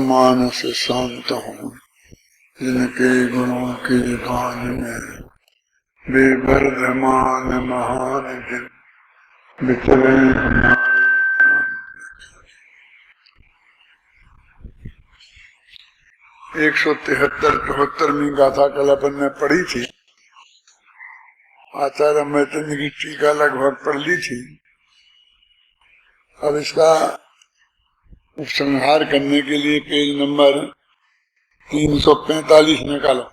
मानस शांत हूँ, जिनके गुणों के गान में बेवर्धमान महान दिन बिचरे हमारे। 173-74वीं गाथा कल अपन ने पढ़ी थी। आचार्य अमृतचंद की टीका लगभग पढ़ ली थी। अब इसका उपसंहार करने के लिए पेज नंबर 345 निकालो।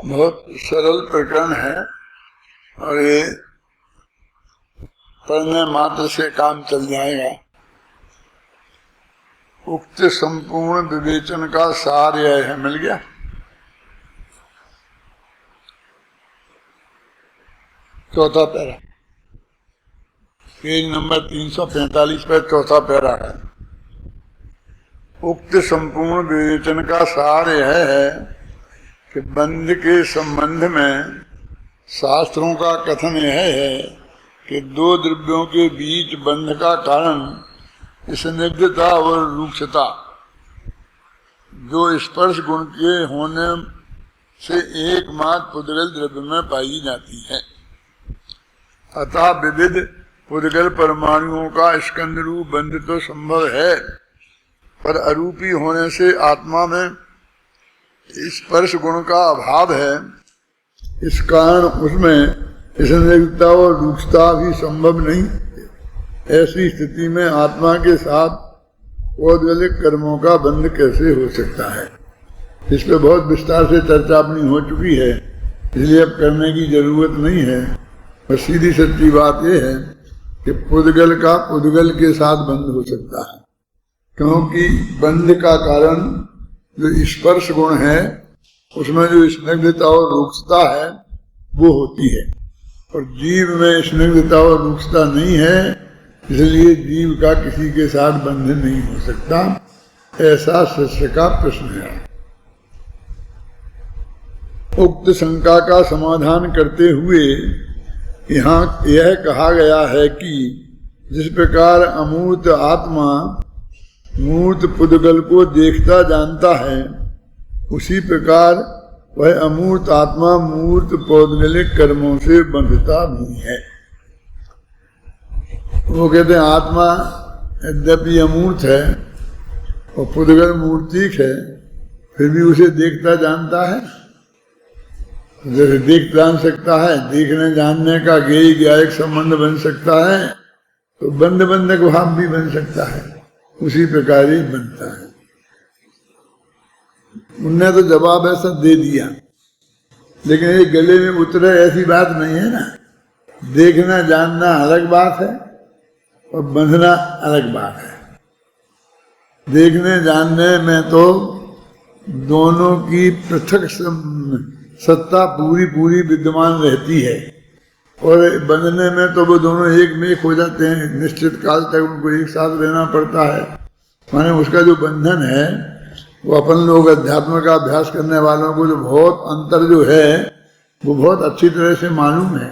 बहुत सरल प्रकरण है और ये पढ़ने मात्र से काम चल जाएगा। उक्त संपूर्ण विवेचन का सार यह है, मिल गया। चौथा पैरा, पेज नंबर 345 पर चौथा पैरा है। उक्त संपूर्ण विवेचन का सार यह है कि बंध के संबंध में शास्त्रों का कथन यह है कि दो द्रव्यों के बीच बंध का कारण स्निग्धता और रूक्षता जो स्पर्श गुण के होने से एकमात्र पुद्गल द्रव्य में पाई जाती है। अतः विविध पुद्गल परमाणुओं का स्कंद रूप बंध तो संभव है, पर अरूपी होने से आत्मा में स्पर्श गुण का अभाव है। इस कारण उसमें स्निग्धता और रूक्षता भी संभव नहीं। ऐसी स्थिति में आत्मा के साथ औद्गलिक कर्मों का बंध कैसे हो सकता है? इस पर बहुत विस्तार से चर्चा अपनी हो चुकी है, इसलिए अब करने की जरूरत नहीं है। बस सीधी सच्ची बात यह है कि पुद्गल का पुद्गल के साथ बंध हो सकता है, क्योंकि बंध का कारण जो स्पर्श गुण है उसमें जो स्निग्धता और रूक्षता है वो होती है, और जीव में स्निग्धता और रूक्षता नहीं है, इसलिए जीव का किसी के साथ बंध नहीं हो सकता। ऐसा शिष्य का प्रश्न है। उक्त शंका का समाधान करते हुए यहाँ यह कहा गया है कि जिस प्रकार अमूर्त आत्मा मूर्त पुद्गल को देखता जानता है, उसी प्रकार वह अमूर्त आत्मा मूर्त पौद्गलिक कर्मों से बंधता भी है। वो कहते हैं आत्मा यद्यपि अमूर्त है और पुद्गल मूर्तिक है, फिर भी उसे देखता जानता है। जैसे देख जान सकता है, देखने जानने का ज्ञेय ज्ञायक संबंध बन सकता है, तो बंध बंधक भाव भी बन सकता है, उसी प्रकार ही बनता है। उनने तो जवाब ऐसा दे दिया, लेकिन ये गले में उतरे ऐसी बात नहीं है ना। देखना जानना अलग बात है और बंधना अलग बात है। देखने जानने में तो दोनों की पृथक सत्ता पूरी पूरी विद्यमान रहती है, और बंधने में तो वो दोनों एक में एक हो जाते हैं। निश्चित काल तक उनको एक साथ रहना पड़ता है। माने उसका जो बंधन है वो अपन लोग अध्यात्म का अभ्यास करने वालों को जो बहुत अंतर जो है वो बहुत अच्छी तरह से मालूम है।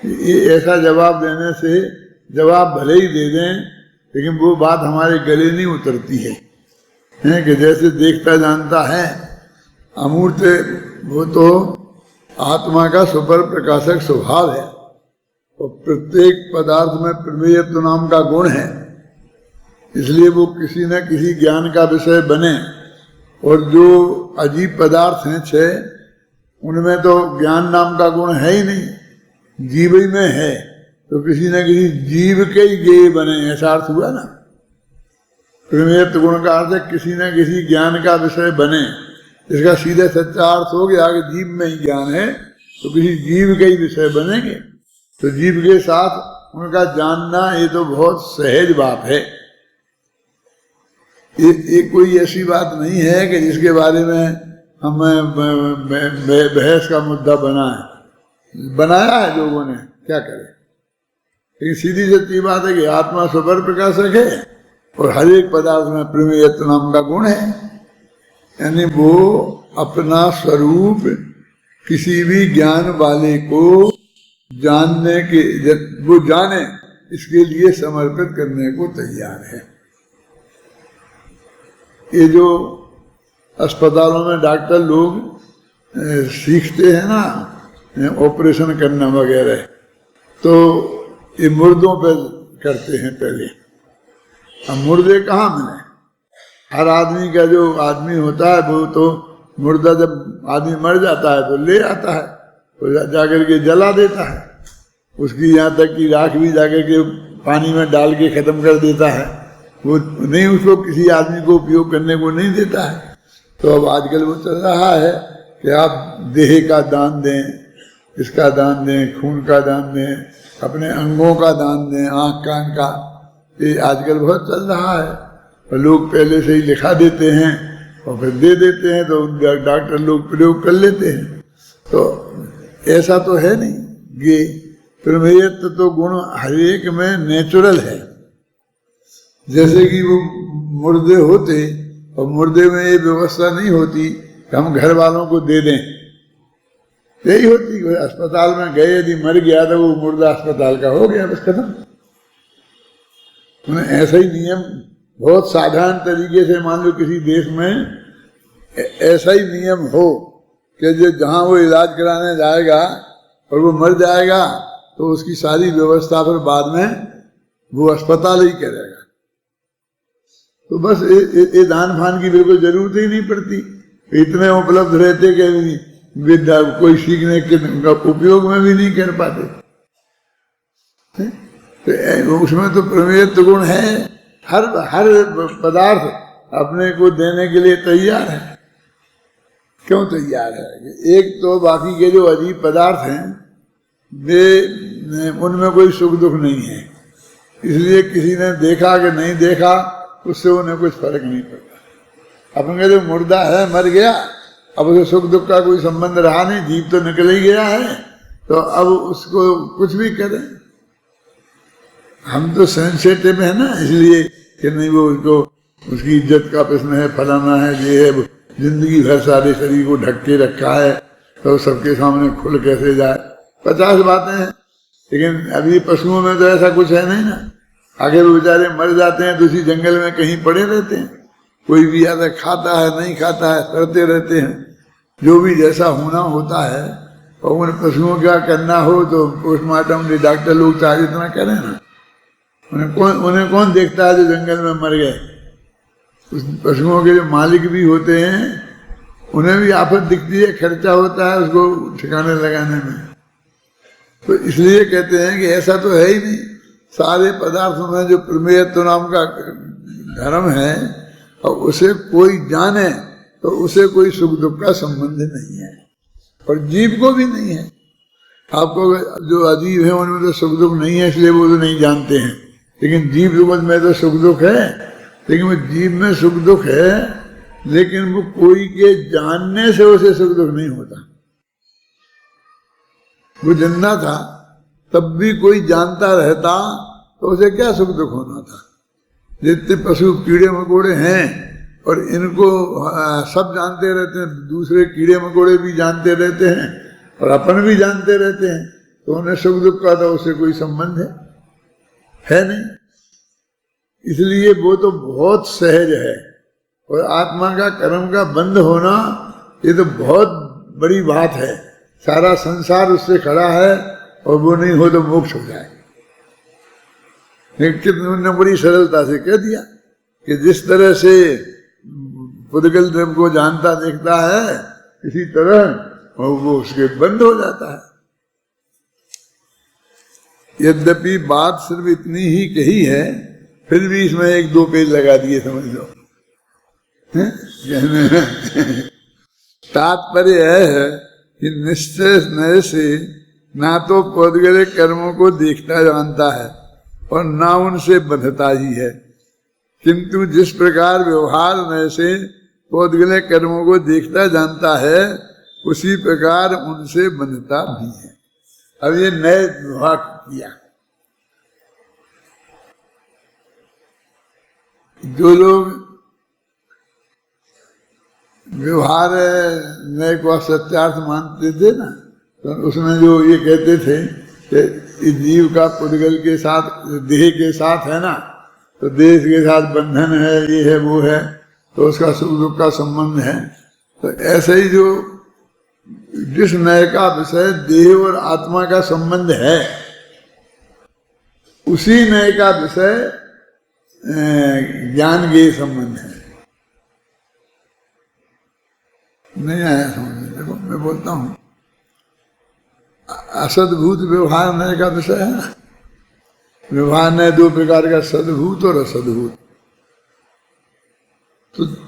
ये ऐसा जवाब देने से जवाब भले ही दे दें, लेकिन वो बात हमारे गले नहीं उतरती है कि जैसे देखता जानता है अमूर्त, वो तो आत्मा का सुपर प्रकाशक स्वभाव है, और प्रत्येक पदार्थ में प्रमेयत्व नाम का गुण है, इसलिए वो किसी न किसी ज्ञान का विषय बने। और जो अजीब पदार्थ हैं 6, उनमें तो ज्ञान नाम का गुण है ही नहीं, जीव ही में है, तो किसी न किसी जीव के ही ज्ञेय बने, ऐसा अर्थ हुआ ना। प्रमेयत्व गुण का अर्थ है किसी न किसी ज्ञान का विषय बने। इसका सीधे सच्चा अर्थ हो गया कि जीव में ही ज्ञान है, तो किसी जीव के ही विषय बनेंगे। तो जीव के साथ उनका जानना ये तो बहुत सहज बात है। ये कोई ऐसी बात नहीं है कि जिसके बारे में हमें बहस का मुद्दा बनाया है लोगों ने, क्या करें। लेकिन सीधी सच्ची बात है कि आत्मा सुपर प्रकाशक है और हर एक पदार्थ में प्रमेयत्व नाम का गुण है, यानी वो अपना स्वरूप किसी भी ज्ञान वाले को जानने के, वो जाने इसके लिए समर्पित करने को तैयार है। ये जो अस्पतालों में डॉक्टर लोग सीखते हैं ना ऑपरेशन करना वगैरह, तो ये मुर्दों पे करते हैं पहले। अब मुर्दे कहाँ मिले? हर आदमी का जो आदमी होता है वो तो मुर्दा जब आदमी मर जाता है तो ले आता है, तो जाकर के जला देता है, उसकी यहाँ तक कि राख भी जाकर के पानी में डाल के खत्म कर देता है, वो नहीं उसको किसी आदमी को उपयोग करने को नहीं देता है। तो अब आजकल वो चल रहा है कि आप देह का दान दें, इसका दान दें, खून का दान दें, अपने अंगों का दान दें, आँख कान का, ये आजकल बहुत चल रहा है। और लोग पहले से ही लिखा देते हैं और फिर दे देते हैं, तो डॉक्टर लोग प्रयोग कर लेते हैं। तो ऐसा तो है नहीं, ये प्रमेयत्व तो गुण हर एक में नेचुरल है। जैसे कि वो मुर्दे होते और मुर्दे में ये व्यवस्था नहीं होती कि हम घर वालों को दे दें, यही होती है। अस्पताल में गए, यदि मर गया तो वो मुर्दा अस्पताल का हो गया, बस खत्म। उन्हें ऐसा ही नियम बहुत साधारण तरीके से, मान लो किसी देश में ऐसा ही नियम हो कि जो जहाँ वो इलाज कराने जाएगा और वो मर जाएगा तो उसकी सारी व्यवस्था फिर बाद में वो अस्पताल ही करेगा। तो बस ये दान फान की बिल्कुल जरूरत ही नहीं पड़ती, इतने उपलब्ध रहते कि विद्या कोई सीखने के उपयोग में भी नहीं कर पाते। तो उसमें तो प्रमेयत्व गुण है, हर पदार्थ अपने को देने के लिए तैयार है। क्यों तैयार है? एक तो बाकी के जो अजीब पदार्थ हैं वे, उनमें कोई सुख दुख नहीं है, इसलिए किसी ने देखा कि नहीं देखा उससे उन्हें कुछ फर्क नहीं पड़ता। अपन कहते मुर्दा है, मर गया, अब उसे सुख दुख का कोई संबंध रहा नहीं, जीव तो निकल ही गया है, तो अब उसको कुछ भी करें। हम तो सेंसिटिव है ना, इसलिए कि नहीं वो उसको उसकी इज्जत का प्रश्न है, फलाना है, ये है, जिंदगी भर सारे शरीर को ढक के रखा है, तो सबके सामने खुल कैसे जाए, 50 बातें हैं। लेकिन अभी पशुओं में तो ऐसा कुछ है नहीं ना। आगे वो बेचारे मर जाते हैं तो उसी जंगल में कहीं पड़े रहते हैं, कोई भी आता खाता है नहीं खाता है, करते रहते हैं जो भी जैसा होना होता है। और उन पशुओं का करना हो तो पोस्टमार्टम डॉक्टर लोग चाहे इतना करें ना, उन्हें कौन देखता है जो जंगल में मर गए। उस पशुओं के जो मालिक भी होते हैं उन्हें भी आफत दिखती है, खर्चा होता है उसको ठिकाने लगाने में। तो इसलिए कहते हैं कि ऐसा तो है ही नहीं, सारे पदार्थों में जो प्रमेयत्व नाम का धर्म है और उसे कोई जाने तो उसे कोई सुख दुख का संबंध नहीं है, और जीव को भी नहीं है। आपको जो अजीब है उनमें तो सुख दुख नहीं है, इसलिए वो तो नहीं जानते हैं। लेकिन जीव जगत में तो सुख दुख है, लेकिन वो जीव में सुख दुख है, लेकिन वो कोई के जानने से उसे सुख दुख नहीं होता। वो जिंदा था तब भी कोई जानता रहता तो उसे क्या सुख दुख होना था। जितने पशु कीड़े मकोड़े हैं और इनको सब जानते रहते हैं, दूसरे कीड़े मकोड़े भी जानते रहते हैं और अपन भी जानते रहते हैं, तो उन्हें सुख दुख का तो उससे कोई संबंध है नहीं। इसलिए वो तो बहुत सहज है। और आत्मा का कर्म का बंद होना ये तो बहुत बड़ी बात है। सारा संसार उससे खड़ा है और वो नहीं हो तो मोक्ष हो जाए। कितने बड़ी सरलता से कह दिया कि जिस तरह से पुद्गल द्रव्य को जानता देखता है, इसी तरह वो उसके बंद हो जाता है। यद्यपि बात सिर्फ इतनी ही कही है, फिर भी इसमें 1-2 पेज लगा दिए, समझ लो। तात्पर्य है कि निश्चय नए से ना तो पौधगले कर्मों को देखता जानता है और ना उनसे बंधता ही है, किंतु जिस प्रकार व्यवहार नए से पौधगले कर्मों को देखता जानता है, उसी प्रकार उनसे बंधता भी है। अब ये नए व्यवहार किया। जो लोग व्यवहार नए को सत्यार्थ मानते थे ना, तो उसमें जो ये कहते थे कि इस जीव का पुद्गल के साथ, देह के साथ है ना, तो देह के साथ बंधन है, ये है वो है, तो उसका सुख दुख का संबंध है। तो ऐसे ही जो जिस नए का विषय देह और आत्मा का संबंध है, उसी नए का विषय ज्ञान के संबंध है। नहीं आया समझ में? देखो मैं बोलता हूं, असद्भूत व्यवहार नए का विषय है ना। व्यवहार नए दो प्रकार का, सद्भूत और असद्भूत।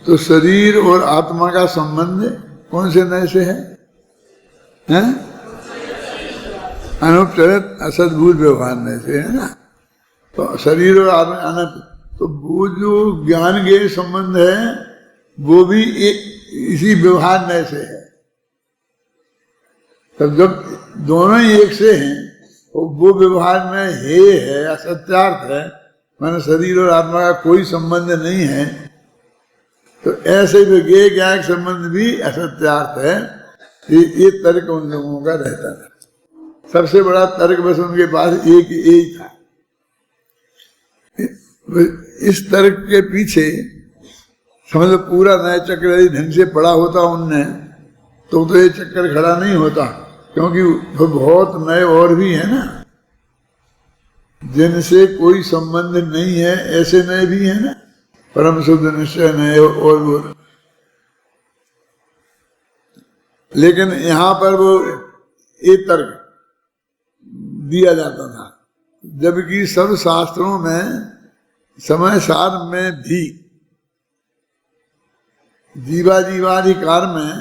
तो शरीर और आत्मा का संबंध कौन से नए से है? अनुपचरित असद्भूत व्यवहार नए से है ना। तो शरीर और आत्मा, तो वो जो ज्ञान के संबंध है वो भी इसी व्यवहार नए से है। तब जब दोनों ही एक से हैं, तो वो व्यवहार में है असत्यार्थ है, माने शरीर और आत्मा का कोई संबंध नहीं है, तो ऐसे ज्ञेय ज्ञान संबंध भी असत्यार्थ है। ये तर्क उन लोगों का रहता था। सबसे बड़ा तर्क बस उनके पास एक यही था। इस तर्क के पीछे समझ लो पूरा नया चक्र यदि ढंग से पढ़ा होता उनने, तो ये चक्कर खड़ा नहीं होता। क्योंकि बहुत नए और भी है ना, जिनसे कोई संबंध नहीं है, ऐसे नए भी है ना, परम शुद्ध निश्चय नए और वो। लेकिन यहाँ पर वो एक तर्क दिया जाता था, जबकि सब शास्त्रों में समय सार में भी जीवाधिकार में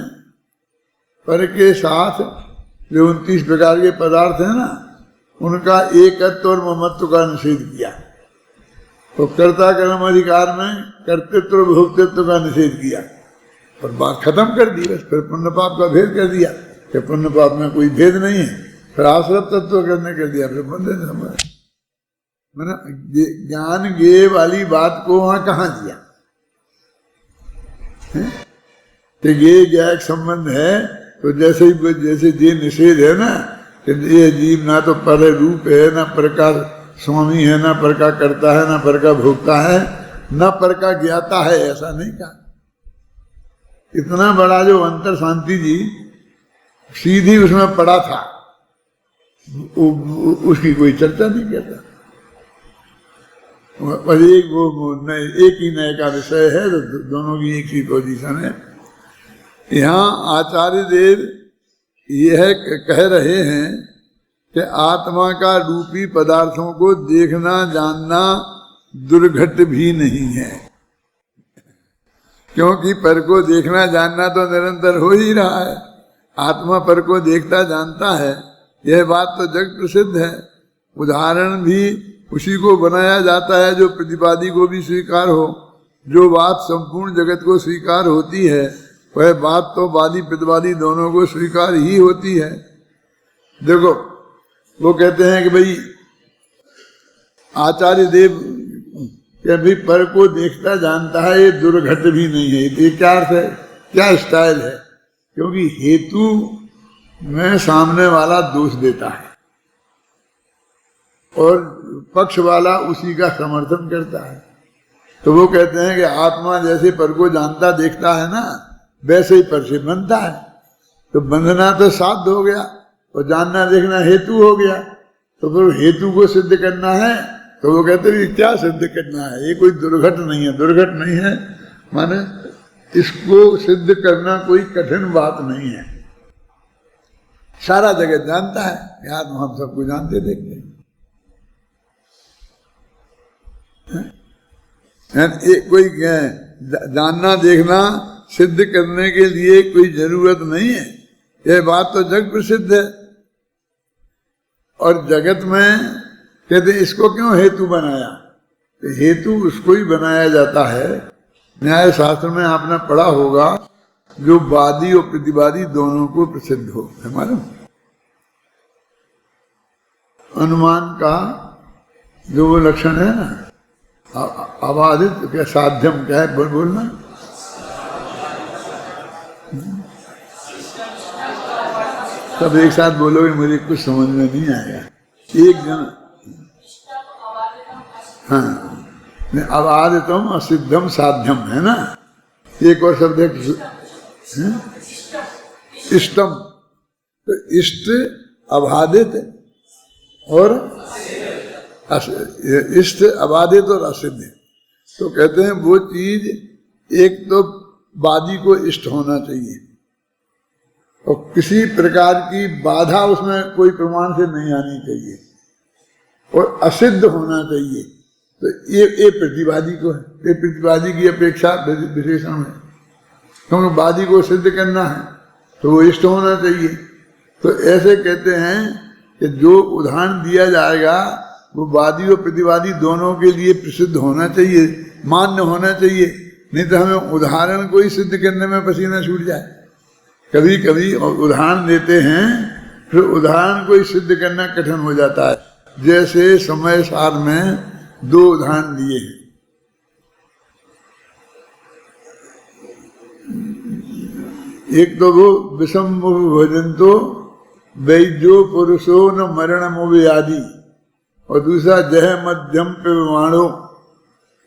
पर के साथ जो 29 प्रकार के पदार्थ है ना, उनका एकत्व और ममत्व का निषेध किया। तो कर्ता कर्म अधिकार में कर्तृत्व भोक्तृत्व का निषेध किया और बात खत्म कर दी। बस फिर पुण्य पाप का भेद कर दिया कि पुण्य पाप में कोई भेद नहीं है। फिर आश्रत तत्व करने कर दिया, फिर बंधन समझ। मैंने ज्ञान गे वाली बात को वहां कहाँ दिया? तो ये ज्ञान संबंध है, तो जैसे ये निषेध है ना, कि ये जीव ना तो पर रूप है, ना पर का स्वामी है, ना पर का करता है, ना पर का भोगता है, ना पर का ज्ञाता है, ऐसा नहीं कहा। इतना बड़ा जो अंतर शांति जी सीधी उसमें पड़ा था, उसकी कोई चर्चा नहीं करता। और एक ही नए का विषय है, तो दोनों की एक ही पोजीशन है। यहाँ आचार्य देव यह कह रहे हैं कि आत्मा का रूपी पदार्थों को देखना जानना दुर्घट भी नहीं है, क्योंकि पर को देखना जानना तो निरंतर हो ही रहा है। आत्मा पर को देखता जानता है, यह बात तो जग प्रसिद्ध है। उदाहरण भी उसी को बनाया जाता है जो प्रतिपादी को भी स्वीकार हो। जो बात संपूर्ण जगत को स्वीकार होती है, वह बात तो वादी प्रतिवादी दोनों को स्वीकार ही होती है। देखो वो कहते हैं कि भाई आचार्य देव के भी पर को देखता जानता है, ये दुर्घट भी नहीं है। ये क्या अर्थ है, क्या स्टाइल है? क्योंकि हेतु में सामने वाला दोष देता है और पक्ष वाला उसी का समर्थन करता है। तो वो कहते हैं कि आत्मा जैसे पर को जानता देखता है ना, वैसे ही पर से बनता है। तो बंधना तो साध्य हो गया और जानना देखना हेतु हो गया। तो फिर हेतु को सिद्ध करना है, तो वो कहते हैं क्या सिद्ध करना है? ये कोई दुर्घट नहीं है। दुर्घट नहीं है माने इसको सिद्ध करना कोई कठिन बात नहीं है। सारा जगत जानता है कि आत्मा हम सबको जानते देखते हैं। कोई जानना देखना सिद्ध करने के लिए कोई जरूरत नहीं है। यह बात तो जग प्रसिद्ध है। और जगत में कहते इसको क्यों हेतु बनाया? तो हेतु उसको ही बनाया जाता है, न्याय शास्त्र में आपने पढ़ा होगा, जो वादी और प्रतिवादी दोनों को प्रसिद्ध हो। है मालूम? अनुमान का जो वो लक्षण है ना, अबाधित क्या साध्यम क्या है बोलना, सब एक साथ बोलोगे, मुझे कुछ समझ में नहीं आएगा। एक जन, हाँ, अबाधितम असिद्धम साध्यम है ना। एक और शब्द है इष्टम, तो इष्ट अबाधित और इष्ट अबाधित और असिद्ध। तो कहते हैं वो चीज, एक तो वादी को इष्ट होना चाहिए और किसी प्रकार की बाधा उसमें कोई प्रमाण से नहीं आनी चाहिए, और असिद्ध होना चाहिए। तो ये प्रतिवादी को है, ये प्रतिवादी की अपेक्षा विशेषण है, क्योंकि वादी को सिद्ध करना है तो वो इष्ट होना चाहिए। तो ऐसे कहते हैं कि जो उदाहरण दिया जाएगा वो वादी और प्रतिवादी दोनों के लिए प्रसिद्ध होना चाहिए, मान्य होना चाहिए, नहीं तो हमें उदाहरण को ही सिद्ध करने में पसीना छूट जाए। कभी कभी उदाहरण देते हैं, फिर उदाहरण को ही सिद्ध करना कठिन हो जाता है। जैसे समय सार में 2 उदाहरण दिए हैं। एक तो वो विषम भोजंतो वैद्यो पुरुषो न मरण मोवे आदि, और दूसरा जह मध्यम पेवाणो,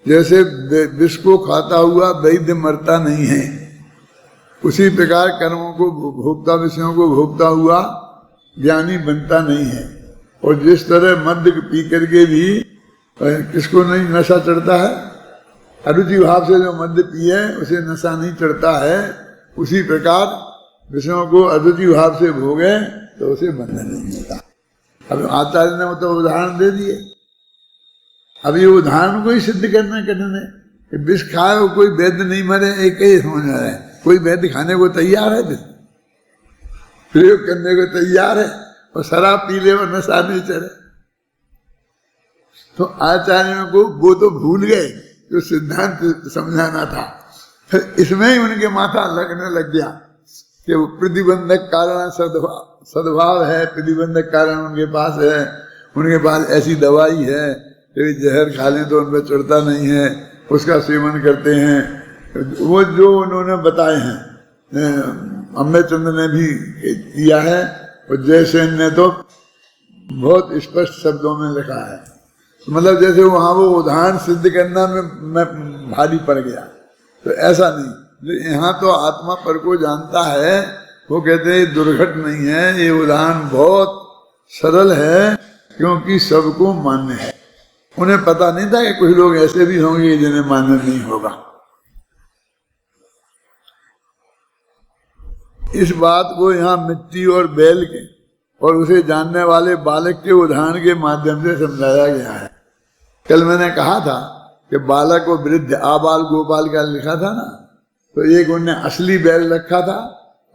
जैसे विष को खाता हुआ वैद्य मरता नहीं है, उसी प्रकार कर्मों को भोगता, विषयों को भोगता हुआ ज्ञानी बनता नहीं है। और जिस तरह मद्य पी करके भी किसको नहीं नशा चढ़ता है, अरुचि भाव से जो मद्य पिए उसे नशा नहीं चढ़ता है, उसी प्रकार विषयों को अरुचि भाव से भोगे तो उसे बंधन नहीं होता। अब आचार्य ने तो उदाहरण दे दिए। अब ये उदाहरण को ही सिद्ध करना कठिन है कि विष खाए और कोई वैद्य नहीं मरे, एक ही समझ रहा है। कोई वैद्य खाने को तैयार है, प्रयोग करने को तैयार है, और शराब पी ले और नशा नहीं चढ़े। तो आचार्यों को वो तो भूल गए जो सिद्धांत समझाना था, फिर इसमें ही उनके माथा लगने लग गया कि वो प्रतिबंधक कारण सद्भाव है, प्रतिबंधक कारण उनके पास है, उनके पास ऐसी दवाई है कि जहर खा लें तो उन पर चढ़ता नहीं है, उसका सेवन करते हैं। वो जो उन्होंने बताए हैं, अम्बे चंद्र ने भी किया है और जयसेन ने तो बहुत स्पष्ट शब्दों में लिखा है। मतलब जैसे वहाँ वो उदाहरण सिद्ध करना में भारी पड़ गया, तो ऐसा नहीं। यहाँ तो आत्मा पर को जानता है, वो कहते हैं दुर्घट नहीं है, ये उदाहरण बहुत सरल है, क्योंकि सबको मान्य है। उन्हें पता नहीं था कि कुछ लोग ऐसे भी होंगे जिन्हें मान्य नहीं होगा। इस बात को यहाँ मिट्टी और बैल के और उसे जानने वाले बालक के उदाहरण के माध्यम से समझाया गया है। कल मैंने कहा था कि बालक और वृद्ध, आबाल गोपाल का लिखा था ना, तो एक उनने असली बैल रखा था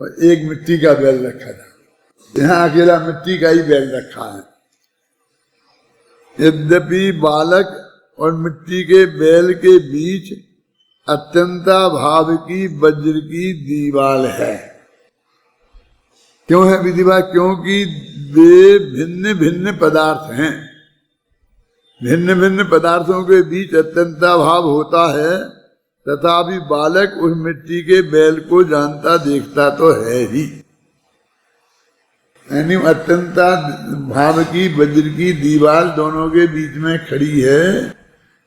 और एक मिट्टी का बैल रखा था। यहाँ अकेला मिट्टी का ही बैल रखा है। यद्यपि बालक और मिट्टी के बैल के बीच अत्यंता भाव की वज्र की दीवार है। क्यों है विधिवा? क्योंकि वे भिन्न भिन्न पदार्थ हैं। भिन्न भिन्न पदार्थों के बीच अत्यंता भाव होता है, तथापि बालक उस मिट्टी के बैल को जानता देखता तो है ही। यानी अत्यंता भाव की वज्र की दीवार दोनों के बीच में खड़ी है,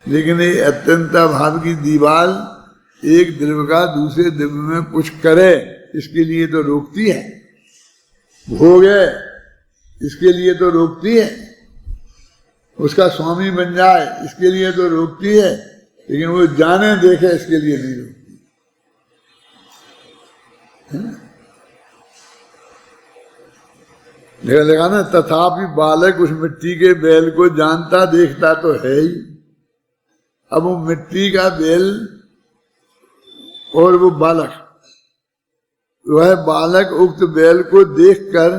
लेकिन ये अत्यंता भाव की दीवार एक द्रव्य का दूसरे द्रव्य में कुछ करे इसके लिए तो रोकती है, भोग है इसके लिए तो रोकती है, उसका स्वामी बन जाए इसके लिए तो रोकती है, लेकिन वो जाने देखे इसके लिए नहीं रोकती है। देखा ना, तथापि बालक उस मिट्टी के बैल को जानता देखता तो है ही। अब वो मिट्टी का बैल और वो बालक, वह बालक उक्त बैल को देखकर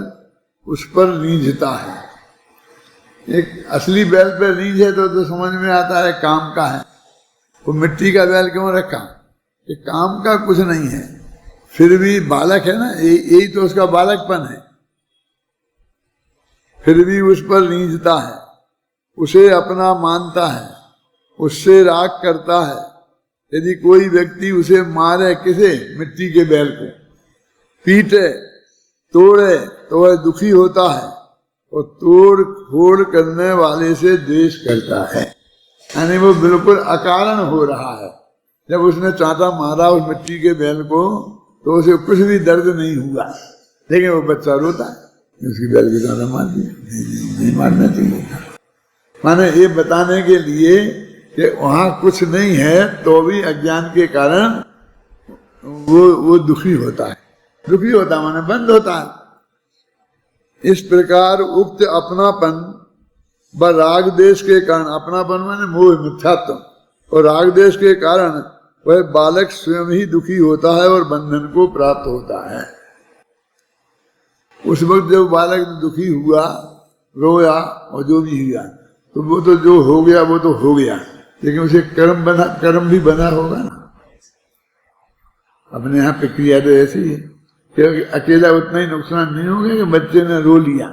उस पर रीझता है। एक असली बैल पर रीझे तो समझ में आता है काम का है। वो मिट्टी का बैल क्यों रखा? ये काम का कुछ नहीं है, फिर भी बालक है ना, यही तो उसका बालकपन है। फिर भी उस पर रीझता है, उसे अपना मानता है, उससे राग करता है। यदि कोई व्यक्ति उसे मारे, किसे? मिट्टी के बैल को, पीटे तोड़े तो वह दुखी होता है, और तोड़ फोड़ करने वाले से द्वेष करता है। यानी वो बिल्कुल अकारण हो रहा है। जब उसने चांटा मारा उस मिट्टी के बैल को तो उसे कुछ भी दर्द नहीं हुआ, लेकिन वो बच्चा रोता है उसकी बैल की चांटा मार दिया, नहीं मारना चाहिए था। माने ये बताने के लिए कि वहां कुछ नहीं है तो भी अज्ञान के कारण वो दुखी होता है। दुखी होता माने बंद होता है। इस प्रकार उक्त अपनापन व राग देश के कारण, अपनापन माने मोह मिथ्यात्व, और राग देश के कारण वह बालक स्वयं ही दुखी होता है और बंधन को प्राप्त होता है। उस वक्त जब बालक दुखी हुआ, रोया और जो भी हुआ, तो वो तो जो हो गया वो तो हो गया, लेकिन उसे कर्म भी बना होगा ना। अपने यहाँ प्रक्रिया तो ऐसी है कि अकेला उतना ही नुकसान नहीं होगा कि बच्चे ने रो लिया।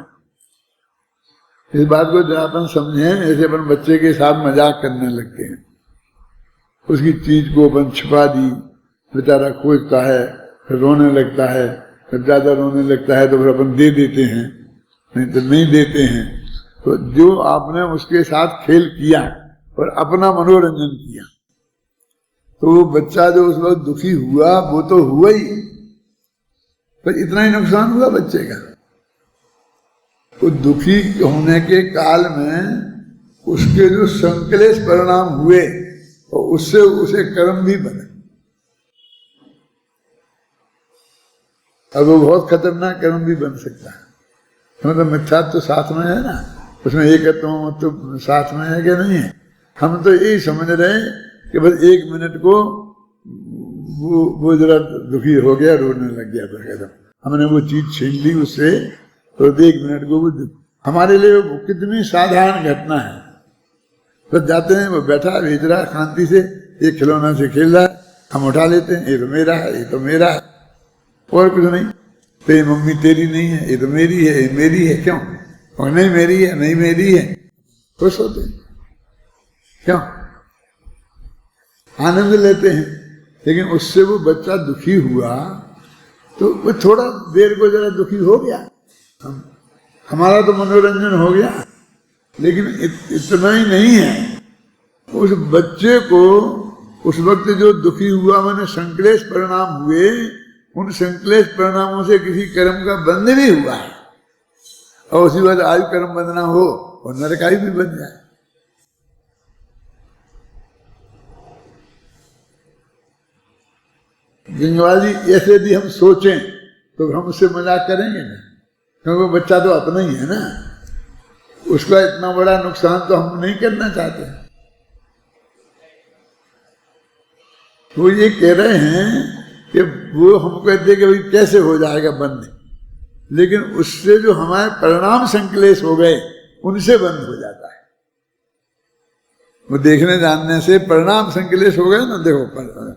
इस बात को जब अपन समझे, ऐसे अपन बच्चे के साथ मजाक करने लगते हैं, उसकी चीज को अपन छुपा दी, बेचारा खोजता है, फिर रोने लगता है, फिर ज्यादा रोने लगता है तो फिर अपन दे देते हैं, नहीं तो नहीं देते हैं। तो जो आपने उसके साथ खेल किया और अपना मनोरंजन किया, तो वो बच्चा जो उस वक्त दुखी हुआ वो तो हुआ ही, पर इतना ही नुकसान हुआ बच्चे का। तो दुखी होने के काल में उसके जो संकलेश परिणाम हुए और उससे उसे कर्म भी बने। अब वो बहुत खतरनाक कर्म भी बन सकता है। मतलब मिथ्यात्व तो साथ में है ना, उसमें एकत्व तो साथ में है कि नहीं है। हम तो यही समझ रहे हैं कि बस 1 मिनट को वो जरा दुखी हो गया, रोने लग गया, फिर हमने वो चीज छीन ली उससे, तो 1 मिनट को वो हमारे लिए वो कितनी साधारण घटना है। तो जाते हैं, वो बैठा भेज रहा है शांति से, एक खिलौना से खेल रहा है, हम उठा लेते हैं, ये तो मेरा है, ये तो मेरा है, और कुछ नहीं। तो ये मम्मी तेरी नहीं है, ये तो मेरी है, ये मेरी है, क्यों? और नहीं मेरी है, नहीं मेरी है, खुश होते हैं, क्यों? आनंद लेते हैं। लेकिन उससे वो बच्चा दुखी हुआ तो वो थोड़ा देर को जरा दुखी हो गया, हमारा तो मनोरंजन हो गया, लेकिन इतना ही नहीं है। उस बच्चे को उस वक्त जो दुखी हुआ, मैंने संकलेश परिणाम हुए, उन संकलेश परिणामों से किसी कर्म का बंध भी हुआ है, और उसी बात आयु कर्म बंधना हो और नरकाई भी बन जाए। गंगवाल जी, ऐसे भी हम सोचें तो हम उससे मजाक करेंगे ना, क्योंकि बच्चा तो अपना ही है ना, उसका इतना बड़ा नुकसान तो हम नहीं करना चाहते। वो ये कह रहे हैं कि वो हम कहते हैं कि भाई कैसे हो जाएगा बंद, लेकिन उससे जो हमारे परिणाम संकलेश हो गए उनसे बंद हो जाता है। वो देखने जानने से परिणाम संकलेश हो गए ना। देखो,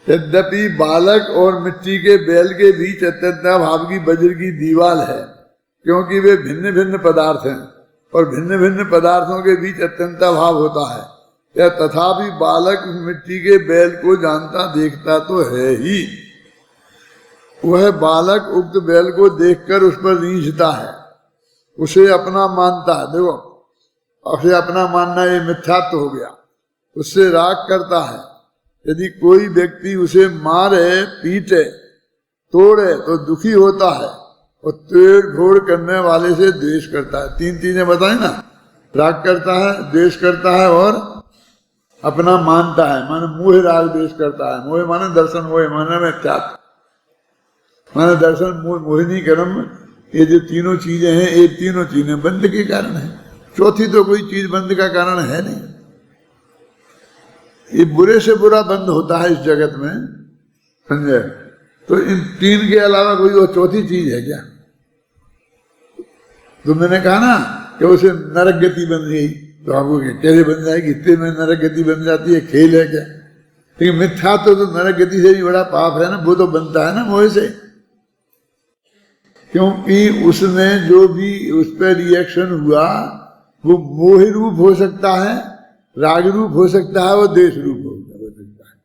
यद्यपि बालक और मिट्टी के बैल के बीच अत्यंता भाव की वज्र की दीवार है, क्योंकि वे भिन्न भिन्न पदार्थ हैं और भिन्न भिन्न पदार्थों के बीच अत्यंता भाव होता है, या तथापि बालक मिट्टी के बैल को जानता देखता तो है ही। वह बालक उक्त बैल को देखकर उस पर रीझता है, उसे अपना मानता है। देखो, उसे अपना मानना ये मिथ्यात्व हो गया, उससे राग करता है। यदि कोई व्यक्ति उसे मारे, पीटे, तोड़े तो दुखी होता है, और तोड़ फोड़ करने वाले से द्वेष करता है। 3 चीजें बताए ना, राग करता है, द्वेष करता है और अपना मानता है। माने मोह राग द्वेष करता है। मोह माने दर्शन, मोह माने मिथ्यात्व, माने दर्शन मोहिनी कर्म। ये जो तीनों चीजें हैं, ये तीनों चीजें बंध के कारण है, चौथी तो कोई चीज बंध का कारण है नहीं। ये बुरे से बुरा बंद होता है इस जगत में, समझे? तो इन 3 के अलावा कोई और चौथी चीज है क्या? तो मैंने कहा ना कि उसे नरक गति बन गई, तो आपको कैसे बन जाएगी? इतने में नरक गति बन जाती है, खेल है क्या? लेकिन मिथ्या तो नरक गति से भी बड़ा पाप है ना, वो तो बनता है ना मोह से, क्योंकि उसने जो भी उस पर रिएक्शन हुआ वो मोह रूप हो सकता है, राग रूप हो सकता है, वो देश रूप हो सकता है।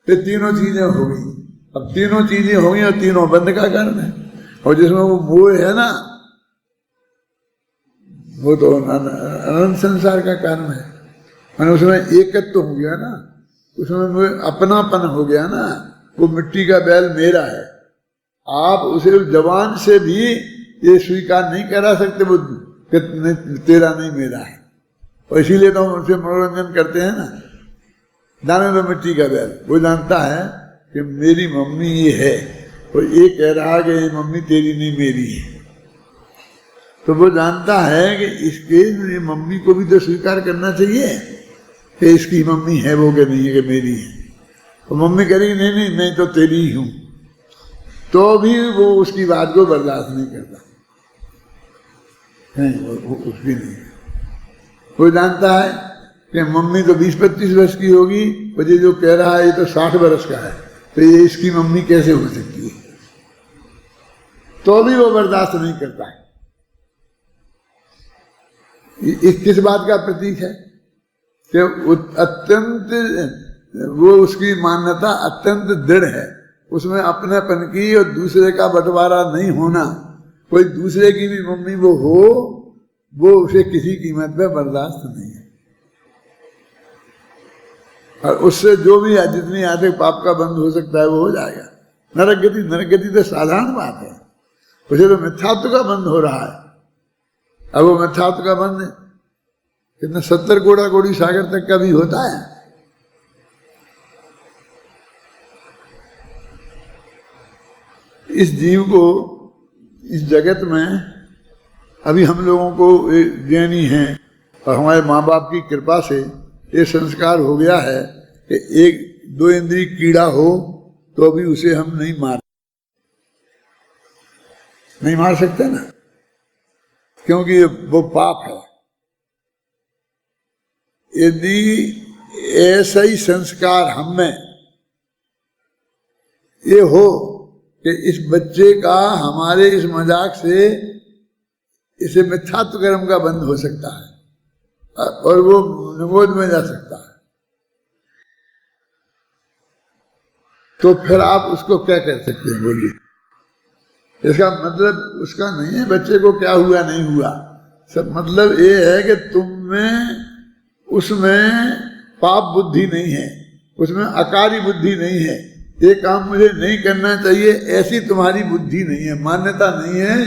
तो तीनों चीजें हो गई। अब तीनों चीजें होंगी और तीनों बंध का कर्म है, और जिसमें वो मोह है ना, वो तो अनंत संसार का कर्म है। मैंने उसमें एकत्व तो हो गया ना, उसमें अपनापन हो गया ना। वो मिट्टी का बैल मेरा है, आप उसे जबान से भी ये स्वीकार नहीं करा सकते वो तेरा नहीं मेरा है। और इसीलिए तो हम उनसे मनोरंजन करते हैं ना। जाने दो मिट्टी का बैल, वो जानता है कि मेरी मम्मी ये है, और ये कह रहा है कि ये मम्मी तेरी नहीं मेरी है, तो वो जानता है कि इसके मम्मी को भी तो स्वीकार करना चाहिए कि इसकी मम्मी है वो कि नहीं है कि मेरी है। तो मम्मी कहेगी नहीं नहीं मैं तो तेरी ही हूं, तो भी वो उसकी बात को बर्दाश्त नहीं करता है, वो उसकी नहीं। वो जानता है कि मम्मी तो 20-25 वर्ष की होगी, और ये जो कह रहा है ये तो 60 वर्ष का है, तो ये इसकी मम्मी कैसे हो सकती है, तो भी वो बर्दाश्त नहीं करता है। इस किस बात का प्रतीक है कि अत्यंत वो उसकी मान्यता अत्यंत दृढ़ है, उसमें अपनेपन की और दूसरे का बंटवारा नहीं होना। कोई दूसरे की भी मम्मी वो हो, वो उसे किसी कीमत पे बर्दाश्त नहीं है। और उससे जो भी जितनी आर्थिक पाप का बंद हो सकता है वो हो जाएगा। नरक गति तो साधारण बात है, उसे तो मिथ्यात्व का बंद हो रहा है। अब वो मिथ्यात्व का बंद कितना 70 कोड़ी सागर तक का भी होता है। इस जीव को इस जगत में अभी हम लोगों को ज्ञानी हैं और हमारे माँ बाप की कृपा से ये संस्कार हो गया है कि 1-2 इंद्रिय कीड़ा हो तो अभी उसे हम नहीं मार सकते ना, क्योंकि वो पाप है। यदि ऐसा ही संस्कार हम में ये हो कि इस बच्चे का हमारे इस मजाक से इसे मिथ्यात्व कर्म का बंद हो सकता है और वो निबोध में जा सकता है, तो फिर आप उसको क्या कह सकते हैं बोलिए। इसका मतलब उसका नहीं है बच्चे को क्या हुआ नहीं हुआ, सब मतलब ये है कि तुम में उसमें पाप बुद्धि नहीं है, उसमें अकारी बुद्धि नहीं है, ये काम मुझे नहीं करना चाहिए ऐसी तुम्हारी बुद्धि नहीं है, मान्यता नहीं है।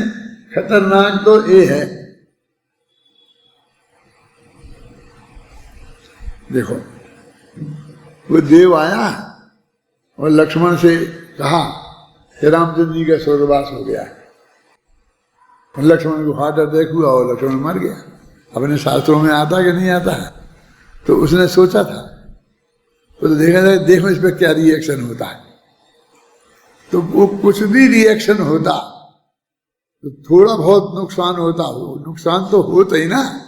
खतरनाक तो ये है। देखो वो देव आया और लक्ष्मण से कहा कि रामचंद्र जी का स्वर्गवास हो गया। लक्ष्मण को हार्ट अटैक हुआ और लक्ष्मण मर गया। अपने शास्त्रों में आता कि नहीं आता है, तो उसने सोचा था तो देखा जाए देखो इस पर क्या रिएक्शन होता है। तो वो कुछ भी रिएक्शन होता तो थोड़ा बहुत नुकसान होता, नुकसान तो होता ही ना।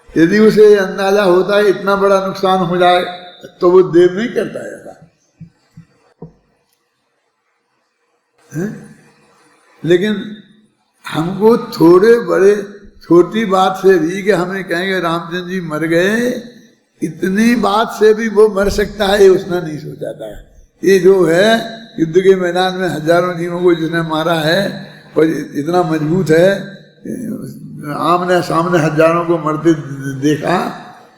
यदि उसे अंदाजा होता है इतना बड़ा नुकसान हो जाए तो वो देव नहीं करता ऐसा है? लेकिन हमको थोड़े बड़े छोटी बात से भी कि हमें कहेंगे रामचंद्र जी मर गए, इतनी बात से भी वो मर सकता है ये उसने नहीं सोचा था। ये जो है युद्ध के मैदान में हजारों जीवों को जिसने मारा है और इतना मजबूत है, आमने सामने हजारों को मरते देखा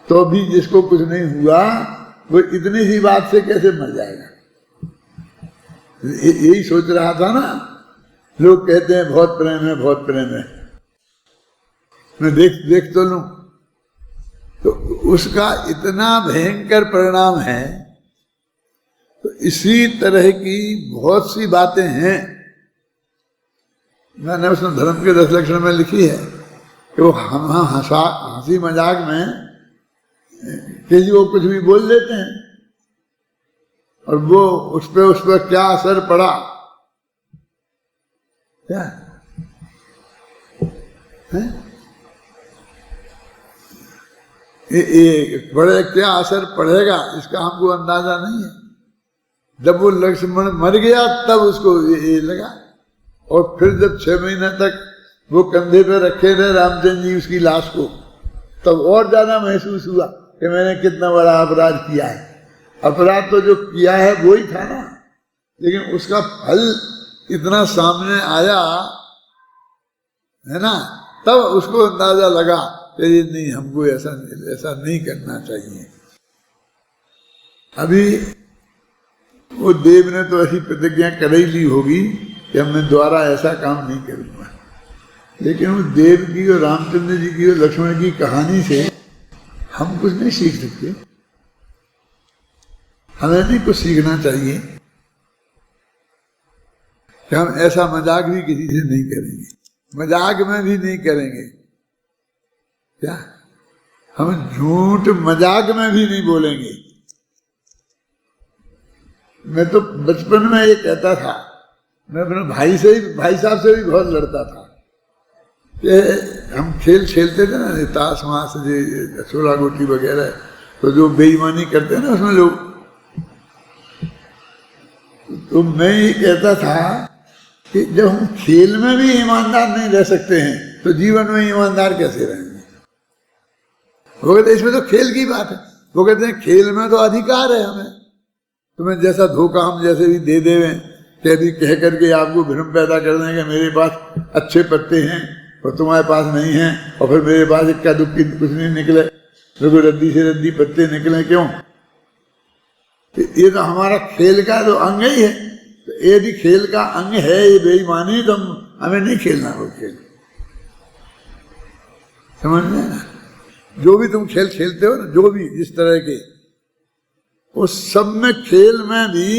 तो भी जिसको कुछ नहीं हुआ वो इतनी सी बात से कैसे मर जाएगा। यही सोच रहा था ना। लोग कहते हैं बहुत प्रेम है बहुत प्रेम है, मैं देख तो लूं, तो उसका इतना भयंकर परिणाम है। तो इसी तरह की बहुत सी बातें हैं, मैंने उसने धर्म के 10 लक्षण में लिखी है कि वो हम हंसी मजाक में किसी को कुछ भी बोल देते हैं और वो उस पर क्या असर पड़ा क्या है? बड़े क्या असर पड़ेगा इसका हमको अंदाजा नहीं है। जब वो लक्ष्मण मर गया तब उसको ये लगा, और फिर जब 6 महीने तक वो कंधे पे रखे थे रामचंद्र जी उसकी लाश को, तब और ज्यादा महसूस हुआ कि मैंने कितना बड़ा अपराध किया है। अपराध तो जो किया है वो ही था ना, लेकिन उसका फल इतना सामने आया है ना, तब उसको अंदाजा लगा कि ये नहीं, हमको ऐसा नहीं करना चाहिए। अभी वो देव ने तो ऐसी प्रतिज्ञा कर ही ली होगी कि अब मैं दोबारा ऐसा काम नहीं करूंगा, लेकिन वो देव की और रामचंद्र जी की और लक्ष्मण की कहानी से हम कुछ नहीं सीख सकते। हमें नहीं कुछ सीखना चाहिए कि हम ऐसा मजाक भी किसी से नहीं करेंगे, मजाक में भी नहीं करेंगे। क्या हम झूठ मजाक में भी नहीं बोलेंगे। मैं तो बचपन में ये कहता था, मैं अपने भाई साहब से भी बहुत लड़ता था कि हम खेल खेलते थे ना, ताश मास, छोला गोटी वगैरह, तो जो बेईमानी करते हैं ना उसमें लोग, तो मैं ये कहता था कि जब हम खेल में भी ईमानदार नहीं रह सकते हैं तो जीवन में ईमानदार कैसे रहेंगे। वो कहते इसमें तो खेल की बात है। वो कहते हैं खेल में तो अधिकार है हमें, तुम्हें जैसा धोखा हम जैसे भी दे देवें, कभी कह करके आपको भ्रम पैदा कर दें कि मेरे पास अच्छे पत्ते हैं और तुम्हारे पास नहीं हैं, और फिर मेरे पास इक्का दुक्की कुछ नहीं निकले, देखो रद्दी से रद्दी पत्ते निकले क्यों। ये तो हमारा खेल का तो अंग ही है। तो यदि खेल का अंग है ये बेईमानी, तो हमें नहीं खेलना वो खेल, समझ में ना। जो भी तुम खेल खेलते हो ना, जो भी इस तरह के, उस सब में खेल में भी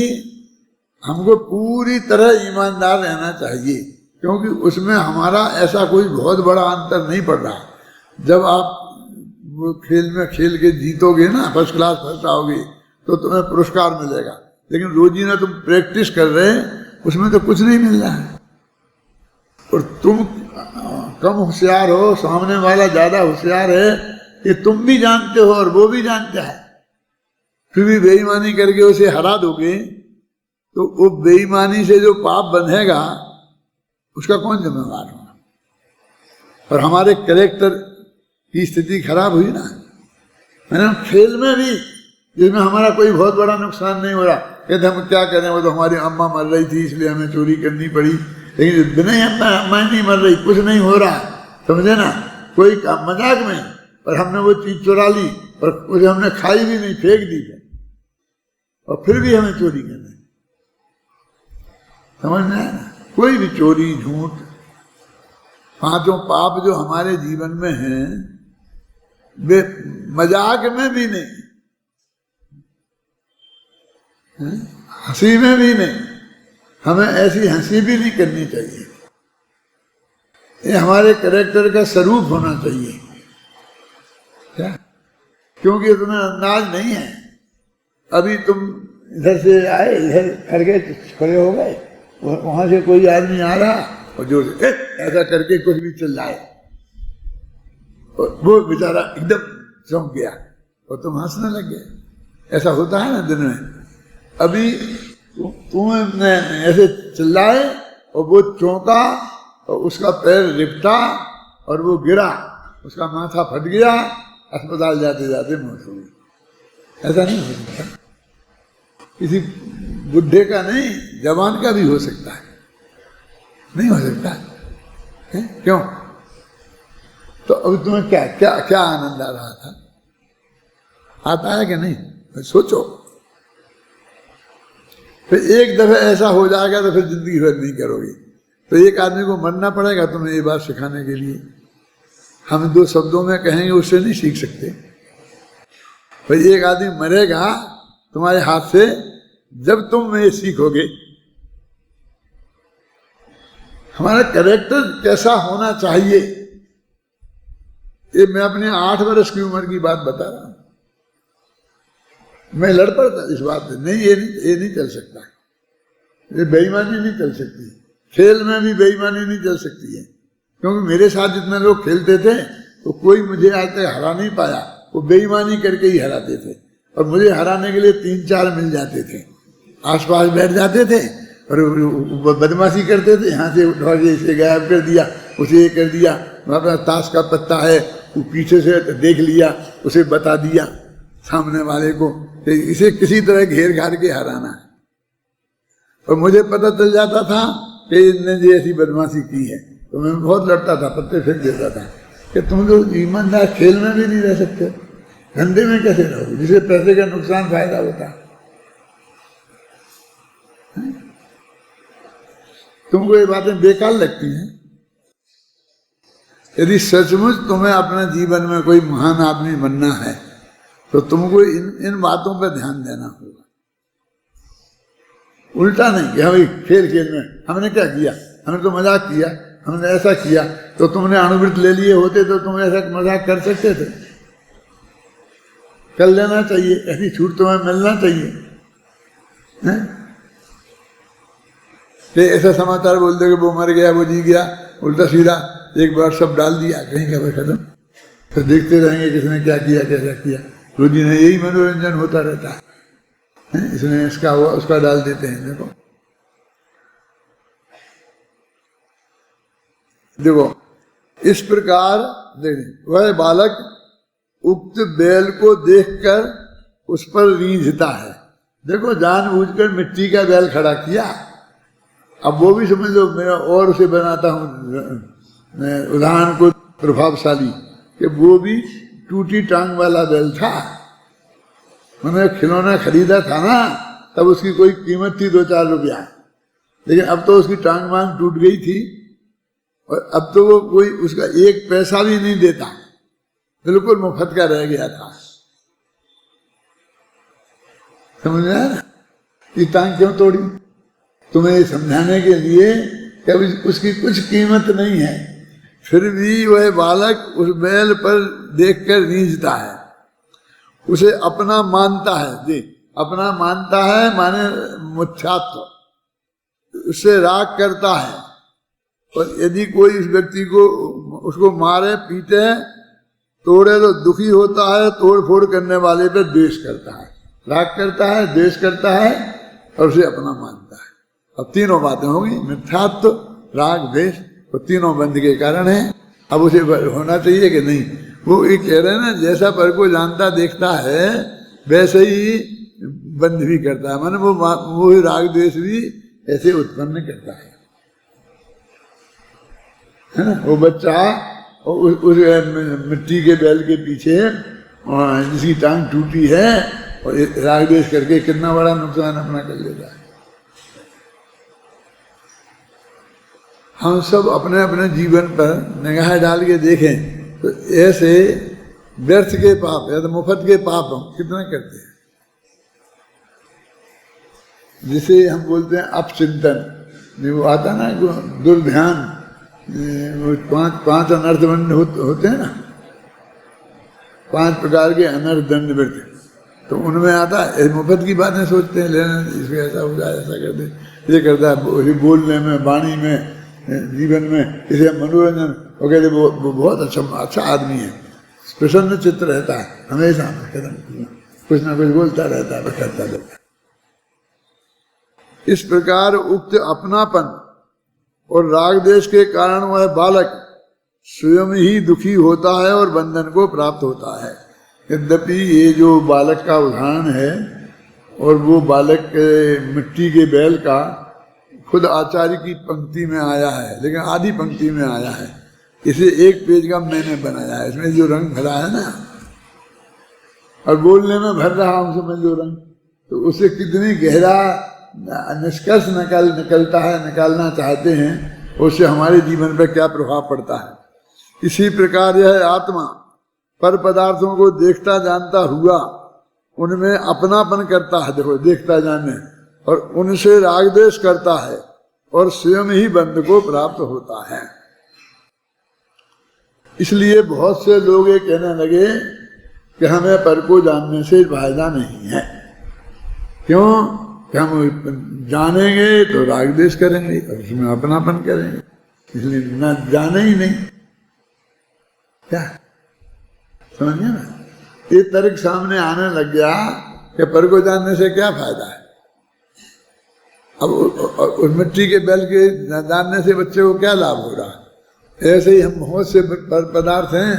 हमको पूरी तरह ईमानदार रहना चाहिए, क्योंकि उसमें हमारा ऐसा कोई बहुत बड़ा अंतर नहीं पड़ रहा। जब आप वो खेल में खेल के जीतोगे ना, फर्स्ट क्लास फर्स्ट आओगे, तो तुम्हें पुरस्कार मिलेगा। लेकिन रोजीना तुम प्रैक्टिस कर रहे हैं, उसमें तो कुछ नहीं मिल रहा है। और तुम कम होशियार हो, सामने वाला ज्यादा होशियार है, ये तुम भी जानते हो और वो भी जानता है, फिर भी बेईमानी करके उसे हरा दोगे, तो वो बेईमानी से जो पाप बंधेगा उसका कौन जिम्मेवार होगा। और हमारे कैरेक्टर की स्थिति खराब हुई ना। मैंने खेल में भी जिसमें हमारा कोई बहुत बड़ा नुकसान नहीं हो रहा, कहते हम क्या करें, वो तो हमारी अम्मा मर रही थी इसलिए हमें चोरी करनी पड़ी, लेकिन बिना अम्मा नहीं मर रही, कुछ नहीं हो रहा, समझे ना, कोई मजाक में, और हमने वो चीज चुरा ली और उसे हमने खाई भी नहीं, फेंक दी, और फिर भी हमें चोरी करना है। समझ में आया ना। कोई भी चोरी, झूठ, पांचों पाप जो हमारे जीवन में हैं, वे मजाक में भी नहीं, हंसी में भी नहीं, हमें ऐसी हंसी भी नहीं करनी चाहिए। ये हमारे कैरेक्टर का स्वरूप होना चाहिए। क्या? क्योंकि तुम्हें अंदाज नहीं है। अभी तुम इधर से आए, इधर कर गए, खड़े हो गए, वहां से कोई आदमी आ रहा और जो ऐसा करके कुछ भी चल जाए, और वो बेचारा एकदम चौंक गया और तुम हंसने लग गए। ऐसा होता है ना दिन में। अभी तुमने ऐसे चिल्लाए और वो चौंका और उसका पैर रिपटा और वो गिरा, उसका माथा फट गया, अस्पताल जाते जाते मौत हो गई। ऐसा नहीं हो सकता। किसी बुढ़े का नहीं, जवान का भी हो सकता है, नहीं हो सकता है? क्यों? तो अब तुम्हें क्या क्या क्या आनंद आ रहा था? आता है कि नहीं? सोचो। फिर एक दफे ऐसा हो जाएगा तो फिर जिंदगी भर नहीं करोगे। तो एक आदमी को मरना पड़ेगा तुम्हें ये बात सिखाने के लिए। हम दो शब्दों में कहेंगे उससे नहीं सीख सकते। भाई एक आदमी मरेगा तुम्हारे हाथ से जब तुम ये सीखोगे। हमारा कैरेक्टर कैसा होना चाहिए, ये मैं अपने 8 वर्ष की उम्र की बात बता रहा हूं। मैं लड़ पड़ता इस बात पे, नहीं ये नहीं चल सकता, ये बेईमानी नहीं चल सकती, खेल में भी बेईमानी नहीं चल सकती है। क्योंकि मेरे साथ जितने लोग खेलते थे तो कोई मुझे आज तक हरा नहीं पाया, वो बेईमानी करके ही हराते थे। और मुझे हराने के लिए 3-4 मिल जाते थे, आसपास बैठ जाते थे और बदमाशी करते थे। यहाँ से उठा के इसे गायब कर दिया, उसे ये कर दिया, अपना ताश का पत्ता है वो पीछे से देख लिया, उसे बता दिया, सामने वाले को, इसे किसी तरह घेर घार के हराना है। और मुझे पता चल जाता था कि इसने जी ऐसी बदमाशी की है तो मैं बहुत लड़ता था, पत्ते फेंक देता था कि तुम लोग ईमानदार खेल में भी नहीं रह सकते, धंधे में कैसे रहोगे जिसे पैसे का नुकसान फायदा होता है। तुमको ये बातें बेकार लगती हैं। यदि सचमुच तुम्हें अपने जीवन में कोई महान आदमी बनना है तो तुमको इन बातों पर ध्यान देना होगा। उल्टा नहीं कि भाई खेल खेल में हमने क्या किया, हमने तो मजाक किया, हमने ऐसा किया, तो तुमने अणुवृत्त ले लिए होते तो तुम ऐसा मजाक कर सकते थे, कर लेना चाहिए, ऐसी छूट तुम्हें मिलना चाहिए। तो ऐसा समाचार बोल दे कि वो मर गया, वो जी गया, उल्टा सीधा एक बार सब डाल दिया, कहीं का खत्म, तो देखते रहेंगे किसने क्या किया कैसा किया। रोज दिन यही मनोरंजन होता रहता है, इसने इसका हुआ उसका डाल देते हैं। देखो इस प्रकार वह बालक उक्त बैल को देखकर उस पर रीझता है। देखो जानबूझकर मिट्टी का बैल खड़ा किया, अब वो भी समझ लो मेरा और उसे बनाता हूँ उदाहरण को प्रभावशाली कि वो भी टूटी टांग वाला बैल था। मैंने खिलौना खरीदा था ना तब उसकी कोई कीमत थी 2-4 रुपया, लेकिन अब तो उसकी टांग वांग टूट गई थी और अब तो वो कोई उसका 1 पैसा भी नहीं देता, बिल्कुल मुफ्त का रह गया था। समझ में आया ना? ये टांग क्यों तोड़ी? तुम्हें समझाने के लिए कि उसकी कुछ कीमत नहीं है, फिर भी वह बालक उस बैल पर देखकर रीझता है, उसे अपना मानता है। जी अपना मानता है माने मुख्यात्व, उससे राग करता है। और यदि कोई इस व्यक्ति को उसको मारे पीटे तोड़े तो दुखी होता है, तोड़ फोड़ करने वाले पे द्वेष करता है, राग करता है, द्वेष करता है और उसे अपना मानता है। अब तीनों बातें होंगी, मिथ्यात्व, राग, द्वेष, वो तीनों बंध के कारण है। अब उसे होना चाहिए कि नहीं? वो ये कह रहे हैं ना, जैसा पर को जानता देखता है वैसे ही बंध भी करता है, माने वो राग द्वेष भी ऐसे उत्पन्न करता है ना। वो बच्चा उस मिट्टी के बैल के पीछे जिसकी टांग टूटी है और राग द्वेष करके कितना बड़ा नुकसान अपना कर लेता है। हम सब अपने अपने जीवन पर निगाह डाल के देखें तो ऐसे व्यर्थ के पाप या तो मुफ्त के पाप हम कितने करते हैं, जिसे हम बोलते हैं अपचिंतन। वो आता ना दुर्ध्यान, वो पांच अनर्थ होते हैं ना, 5 प्रकार के अनर्थ दंड वृत्ति, तो उनमें आता है मुफ्त की बातें सोचते हैं, लेना इसको ऐसा हो जाए, ऐसा कर दे, ये करता है बोलने में, वाणी में, जीवन में, इसे मनोरंजन वगैरह। वो बहुत अच्छा आदमी है, प्रसन्न चित्त रहता है, हमेशा कुछ ना कुछ बोलता रहता है, करता रहता है। इस प्रकार उक्त अपनापन और राग देश के कारण वह बालक स्वयं ही दुखी होता है और बंधन को प्राप्त होता है। यद्यपि ये जो बालक का उदाहरण है और वो बालक मिट्टी के बैल का खुद आचार्य की पंक्ति में आया है, लेकिन आधी पंक्ति में आया है, इसे 1 पेज का मैंने बनाया है। इसमें जो रंग भरा है ना, और बोलने में भर रहा हूं समझ लो रंग, तो उससे कितनी गहरा निष्कर्ष निकलता है, निकालना चाहते हैं, उससे हमारे जीवन पर क्या प्रभाव पड़ता है। इसी प्रकार यह आत्मा पर पदार्थों को देखता जानता हुआ उनमें अपनापन करता है, देखो देखता जाने, और उनसे राग द्वेष करता है और स्वयं ही बंध को प्राप्त होता है। इसलिए बहुत से लोग ये कहने लगे कि हमें पर को जानने से फायदा नहीं है। क्यों? कि हम जानेंगे तो राग द्वेष करेंगे और उसमें अपनापन करेंगे, इसलिए न जाने ही नहीं। क्या समझिए ना, ये तर्क सामने आने लग गया कि पर को जानने से क्या फायदा है। अब उस मिट्टी के बैल के जानने से बच्चे को क्या लाभ हो रहा है। ऐसे ही हम बहुत से पदार्थ हैं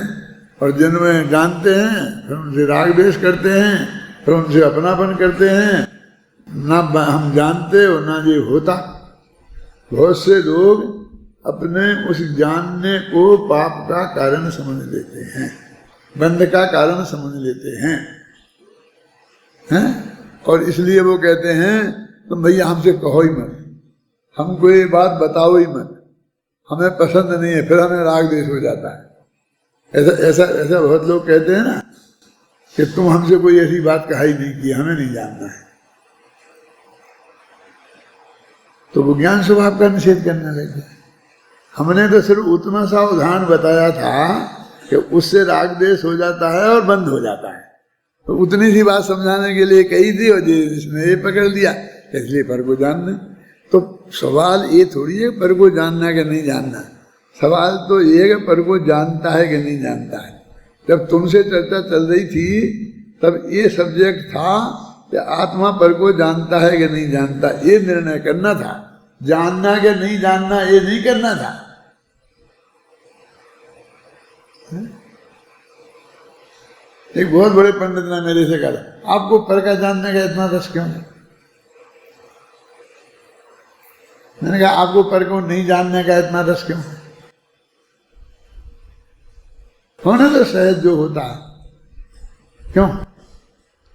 और जिनमें जानते हैं फिर उनसे राग द्वेष करते हैं, फिर उनसे अपनापन करते हैं। ना हम जानते और ना ये होता। बहुत से लोग अपने उस जानने को पाप का कारण समझ लेते हैं, बंध का कारण समझ लेते हैं, और इसलिए वो कहते हैं तुम भैया हमसे कहो ही मत, हमको ये बात बताओ ही मत, हमें पसंद नहीं है, फिर हमें राग द्वेष हो जाता है। ऐसा ऐसा ऐसा बहुत लोग कहते हैं ना कि तुम हमसे कोई ऐसी बात कहा ही नहीं की, हमें नहीं जानना है। तो वो ज्ञान स्वभाव का निषेध करने लगे। हमने तो सिर्फ उतना सा उदाहरण बताया था कि उससे राग द्वेष हो जाता है और बंद हो जाता है, तो उतनी सी बात समझाने के लिए कही थी और इसने ये पकड़ लिया, इसलिए पर को जानना। तो सवाल ये थोड़ी है पर को जानना कि नहीं जानना, सवाल तो ये है पर को जानता है कि नहीं जानता है। जब तुमसे चर्चा चल रही थी तब ये सब्जेक्ट था कि आत्मा पर को जानता है कि नहीं जानता, ये निर्णय करना था। जानना कि नहीं जानना ये नहीं करना था। एक बहुत बड़े पंडित ने मेरे से कहा आपको पर का जानने का इतना रस क्यों है? मैंने कहा आपको पर को नहीं जानने का इतना रस क्यों है? होने तो सहज जो होता है, क्यों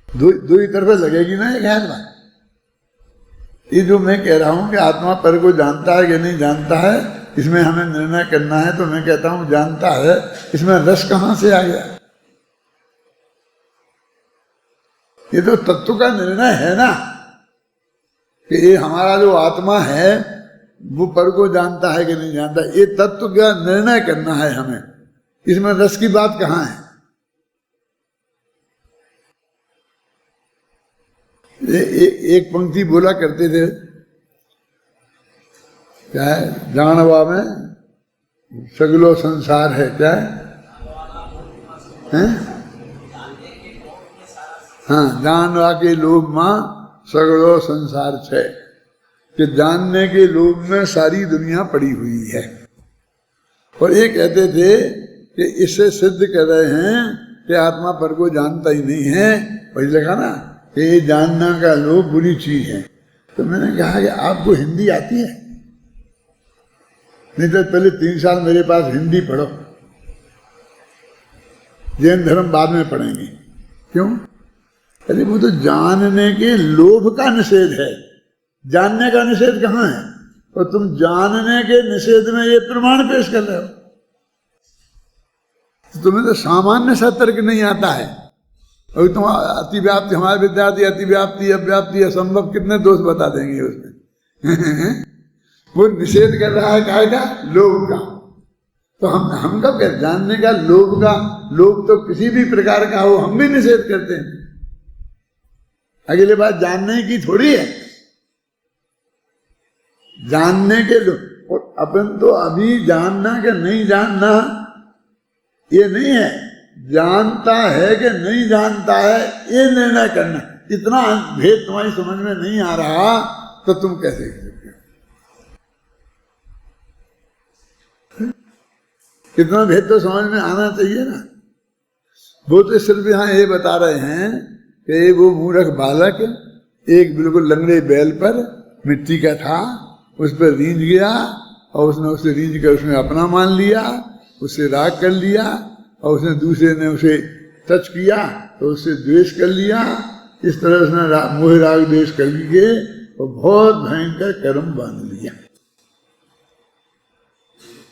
दो ही तरफ लगेगी ना एक है बात। ये जो मैं कह रहा हूं कि आत्मा पर को जानता है कि नहीं जानता है, इसमें हमें निर्णय करना है, तो मैं कहता हूं जानता है, इसमें रस कहां से आ गया? ये तो तत्व का निर्णय है ना कि ये हमारा जो आत्मा है वो पर को जानता है कि नहीं जानता, ये तत्व का निर्णय करना है हमें, इसमें रस की बात कहां है? एक पंक्ति बोला करते थे, क्या है, जानवा में सगलो संसार है, क्या है? हाँ, जानवा के लोभ मां सगलो संसार है, कि जानने के लोभ में सारी दुनिया पड़ी हुई है। और ये कहते थे कि इससे सिद्ध कर रहे हैं कि आत्मा पर को जानता ही नहीं है। वही लिखा ना कि ये जानना का लोभ बुरी चीज है। तो मैंने कहा कि आपको हिंदी आती है? नहीं तो पहले 3 साल मेरे पास हिंदी पढ़ो, जैन धर्म बाद में पढ़ेंगे। क्यों? अरे वो तो जानने के लोभ का निषेध है, जानने का निषेध कहाँ है? और तुम जानने के निषेध में ये प्रमाण पेश कर रहे हो। तुम्हें तो सामान्य सा तर्क नहीं आता है। और तुम अतिव्याप्ति, हमारे विद्यार्थी अतिव्याप्ति अव्याप्ति असंभव कितने दोष बता देंगे उसमें। वो निषेध कर रहा है काहे का? लोभ का। तो हम कब कहते जानने का, लोभ का? लोभ तो किसी भी प्रकार का हो हम भी निषेध करते हैं। अगली बात जानने की थोड़ी है, जानने के लोग। और अपन तो अभी जानना कि नहीं जानना ये नहीं है, जानता है कि नहीं जानता है ये निर्णय करना। इतना भेद तुम्हारी समझ में नहीं आ रहा तो तुम कैसे कर सकते हो? इतना भेद तो समझ में आना चाहिए ना। वो तो सिर्फ यहाँ ये बता रहे हैं कि वो मूर्ख बालक एक बिल्कुल लंगड़े बैल पर मिट्टी का था, उस पर रींझ गया और उसने उसे रींझ कर उसने अपना मान लिया, उससे राग कर लिया, और उसने दूसरे ने उसे टच किया तो उससे द्वेष कर लिया। इस तरह उसने मोह राग द्वेष कर लिए और बहुत भयंकर कर्म बांध लिया।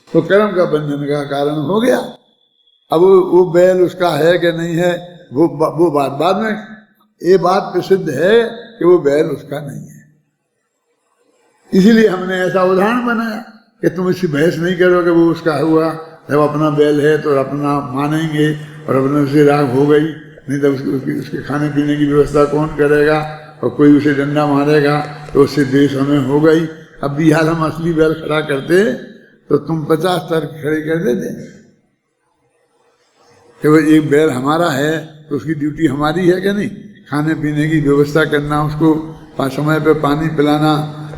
तो कर्म का बंधन का कारण हो गया। अब वो बैल उसका है कि नहीं है, वो बात बाद में। ये बात प्रसिद्ध है कि वो बैल उसका नहीं है। इसीलिए हमने ऐसा उदाहरण बनाया कि तुम इसकी बहस नहीं करोगे, वो उसका हुआ। जब अपना बैल है तो अपना मानेंगे और अपने उससे राग हो गई, नहीं तो उसके खाने पीने की व्यवस्था कौन करेगा? और कोई उसे डंडा मारेगा तो उससे द्वेष हमें हो गई। अब भी हाल हम असली बैल खड़ा करते तो तुम 50 तर्क खड़े कर देते कि वो एक बैल हमारा है तो उसकी ड्यूटी हमारी है कि नहीं? खाने पीने की व्यवस्था करना, उसको समय पर पानी पिलाना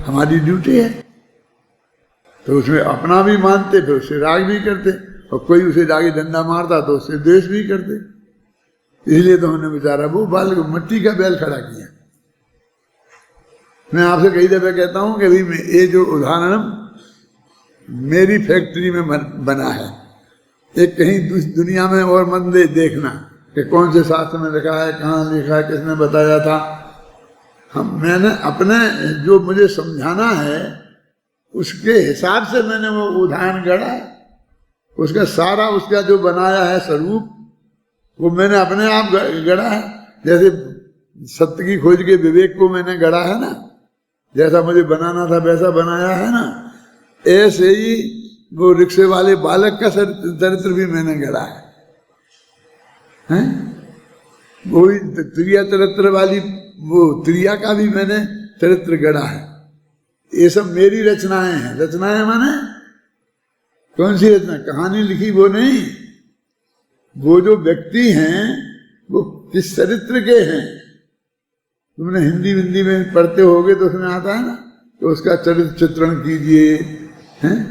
हमारी ड्यूटी है। तो उसमें अपना भी मानते, फिर उससे राग भी करते। और कोई उसे जाके डंडा मारता तो उससे द्वेष भी करते। इसलिए तो हमने बेचारा वो बाल को मिट्टी का बैल खड़ा किया। मैं आपसे कई दफे कहता हूं कि भाई ये जो उदाहरण मेरी फैक्ट्री में बना है, एक कहीं दुनिया में और मत देखना कि कौन से शास्त्र में लिखा है, कहाँ लिखा है, किसने बताया था। मैंने अपने जो मुझे समझाना है उसके हिसाब से मैंने वो उदाहरण गढ़ा है। उसका सारा उसका जो बनाया है स्वरूप वो मैंने अपने आप गढ़ा है। जैसे सत्य की खोज के विवेक को मैंने गढ़ा है ना, जैसा मुझे बनाना था वैसा बनाया है ना, ऐसे ही वो रिक्शे वाले बालक का चरित्र भी मैंने गढ़ा है। वही त्रिया चरित्र वाली वो त्रिया का भी मैंने चरित्र गढ़ा है। ये सब मेरी रचनाएं हैं। रचनाएं माने कौन सी रचना? कहानी लिखी वो नहीं, वो जो व्यक्ति हैं वो किस चरित्र के हैं। तुमने हिंदी हिंदी में पढ़ते होगे तो उसमें आता है ना, तो उसका चरित्र चित्रण कीजिए,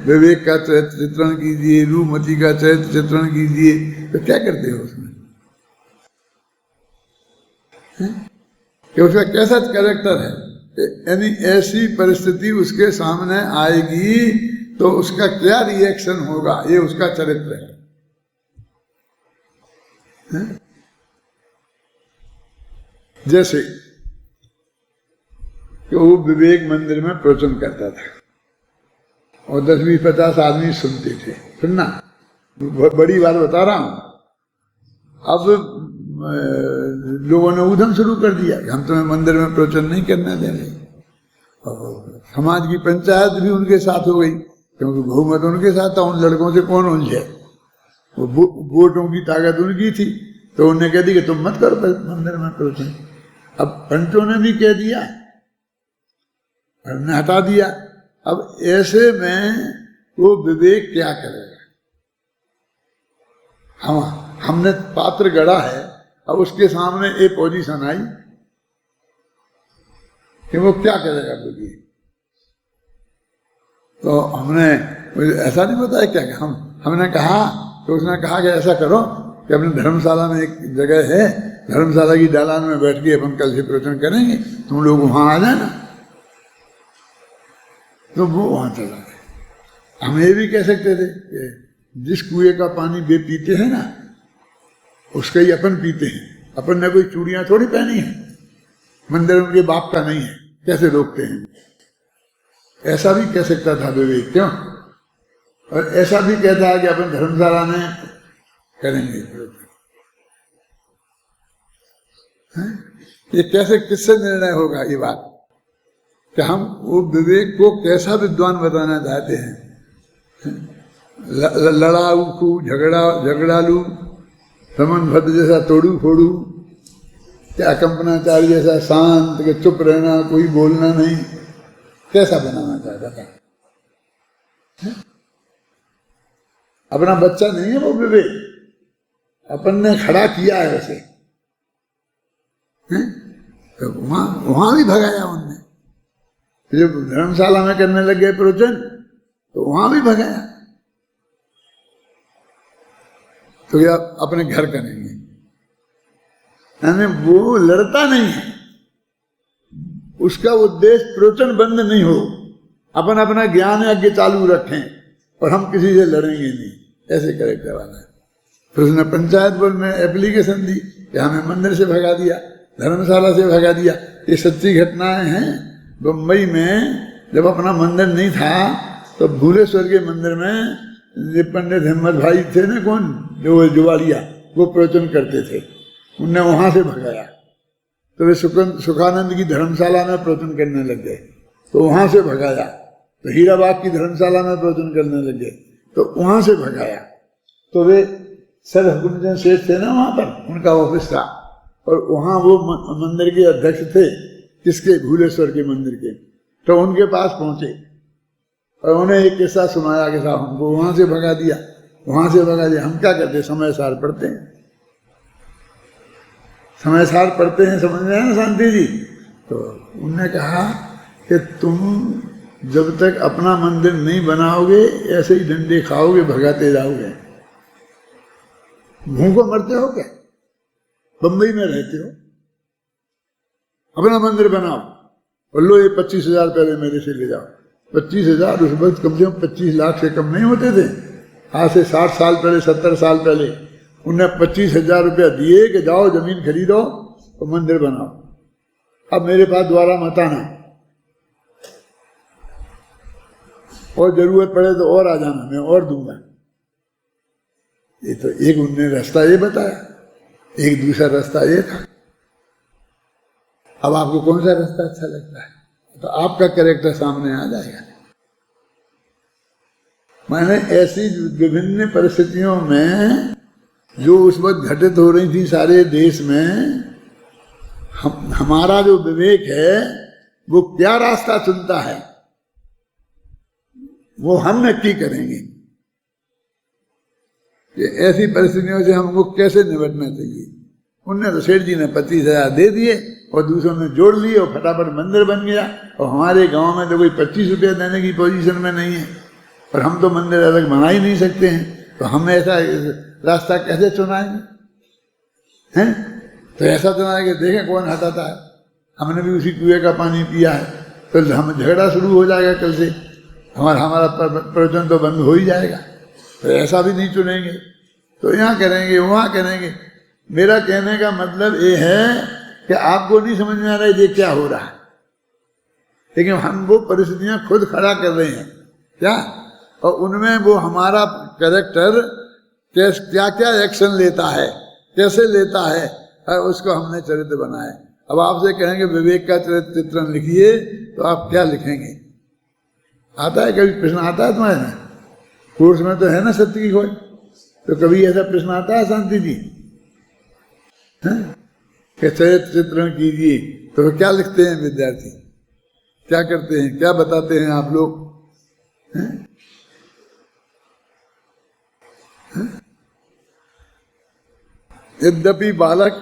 विवेक का चरित्र चित्रण कीजिए, रूपमती का चरित्र चित्रण कीजिए। तो क्या करते हो उसमें कि उसका कैसा कैरेक्टर है, यानी ऐसी परिस्थिति उसके सामने आएगी तो उसका क्या रिएक्शन होगा, ये उसका चरित्र है। जैसे कि वो विवेक मंदिर में प्रवचन करता था और 10-20-50 आदमी सुनते थे। सुनना, बड़ी बात बता रहा हूं। अब लोगों ने उधम शुरू कर दिया कि हम तुम्हें मंदिर में प्रवचन नहीं करने देंगे। और समाज की पंचायत भी उनके साथ हो गई, क्योंकि बहुमत उनके साथ था। उन लड़कों से कौन उलझे, वो वोटों की ताकत उनकी थी। तो उन्होंने कह दी कि तुम मत करो मंदिर में प्रवचन। अब पंचों ने भी कह दिया, हमने हटा दिया। अब ऐसे में वो विवेक क्या करेगा? हमने पात्र गढ़ा है, अब उसके सामने एक पोजीशन आई कि वो क्या करेगा विवेक। तो हमने ऐसा नहीं बताया क्या, हमने कहा तो उसने कहा कि ऐसा करो कि अपने धर्मशाला में एक जगह है, धर्मशाला की दालान में बैठ के अपन कल से प्रवचन करेंगे, तुम लोग वहां आ जाना। तो वो वहां चला गया। हम ये भी कह सकते थे कि जिस कुएं का पानी वे पीते हैं ना, उसका ही अपन पीते हैं। अपन ने कोई चूड़ियां थोड़ी पहनी है, मंदिर उनके बाप का नहीं है, कैसे रोकते हैं? ऐसा भी कह सकता था विवेक, क्यों? और ऐसा भी कहता है कि अपन धर्मशाला में करेंगे। ये कैसे, किससे निर्णय होगा ये बात कि हम वो विवेक को कैसा विद्वान बताना चाहते हैं? लड़ाऊ खूब झगड़ालू, समन्भद्र जैसा तोड़ू फोड़ू, क्या कंपनाचारी जैसा शांत के चुप रहना, कोई बोलना नहीं, कैसा बनाना चाहता था? अपना बच्चा नहीं है वो विवेक, अपन ने खड़ा किया है उसे। तो वहां भी भगाया उनने। जब धर्मशाला में करने लग गए प्रवचन तो वहां भी भगाया। तो ये अपने घर करेंगे, यानी वो लड़ता नहीं है, उसका उद्देश्य प्रवचन बंद नहीं हो, अपन अपना ज्ञान यज्ञ चालू रखें और हम किसी से लड़ेंगे नहीं, ऐसे कैरेक्टर वाला है। फिर उसने पंचायत बोर्ड में एप्लीकेशन दी कि हमें मंदिर से भगा दिया, धर्मशाला से भगा दिया। ये सच्ची घटनाएं हैं। बम्बई में जब अपना मंदिर नहीं था तो भूलेश्वर के मंदिर में ये पंडित हिम्मत भाई थे ना, कौन, जो जुवाड़िया, वो प्रवचन करते थे, उनने वहां से भगाया। तो वे सुखानंद की धर्मशाला में प्रवचन करने लग गए, तो वहां से भगाया। तो हीराबाग की धर्मशाला में प्रवचन करने लग गए, तो वहां से भगाया। तो वे सर हुकुमचंद सेठ थे ना, वहां पर उनका ऑफिस था, और वहां वो मंदिर के अध्यक्ष थे, किसके, भूलेश्वर के मंदिर के। तो उनके पास पहुंचे और उन्हें एक किस्सा सुनाया कि साहब हमको वहां से भगा दिया, वहां से भगा दिया। हम क्या करते, समय सार पढ़ते हैं, समय सार पढ़ते हैं, समझ में आया ना शांति जी? तो उन्होंने कहा कि तुम जब तक अपना मंदिर नहीं बनाओगे ऐसे ही डंडे खाओगे, भगाते जाओगे। भूखों मरते हो क्या? बंबई में रहते हो, अपना मंदिर बनाओ और लो ये 25,000 पहले मेरे से ले जाओ। 25,000 उस वक्त कम से कम 25 लाख से कम नहीं होते थे। आज से 60 साल पहले, 70 साल पहले उन्हें 25,000 रुपया दिए कि जाओ जमीन खरीदो और मंदिर बनाओ। अब मेरे पास द्वारा मत आना, और जरूरत पड़े तो और आ जाना, मैं और दूंगा। ये तो एक उनने रास्ता ये बताया, एक दूसरा रास्ता ये था। अब आपको कौन सा रास्ता अच्छा लगता है? तो आपका कैरेक्टर सामने आ जाएगा। मैंने ऐसी विभिन्न परिस्थितियों में जो उस वक्त घटित हो रही थी सारे देश में, हमारा जो विवेक है वो क्या रास्ता चुनता है वो हम नक्की करेंगे कि ऐसी परिस्थितियों से हमको कैसे निपटना चाहिए। उनने तो सेठ जी ने 25,000 दे दिए और दूसरों ने जोड़ लिए और फटाफट मंदिर बन गया। और हमारे गांव में तो कोई 25 रुपये देने की पोजीशन में नहीं है, और हम तो मंदिर अलग बना ही नहीं सकते हैं, तो हम ऐसा रास्ता कैसे चुनाएंगे? हैं? तो ऐसा चुनाएंगे, देखें कौन हटाता है। हमने भी उसी कुएं का पानी पिया है, तो हम झगड़ा शुरू हो जाएगा कल से, हमारा प्रवचन तो बंद हो ही जाएगा। तो ऐसा भी नहीं चुनेंगे, तो यहाँ करेंगे वहाँ करेंगे। मेरा कहने का मतलब ये है कि आपको नहीं समझ में आ रहा है ये क्या हो रहा है, लेकिन हम वो परिस्थितियां खुद खड़ा कर रहे हैं क्या, और उनमें वो हमारा कैरेक्टर क्या क्या एक्शन लेता है, कैसे लेता है, उसको हमने चरित्र बनाया। अब आपसे कहेंगे विवेक का चरित्र चित्रण लिखिए, तो आप क्या लिखेंगे? आता है कभी प्रश्न आता है तुम्हारे में? कोर्स में तो है ना सत्य की खोज, तो कभी ऐसा प्रश्न आता है शांति जी कि चरित्र चित्रण कीजिए, तो क्या लिखते हैं विद्यार्थी? क्या करते हैं, क्या बताते हैं आप लोग? यद्यपि बालक,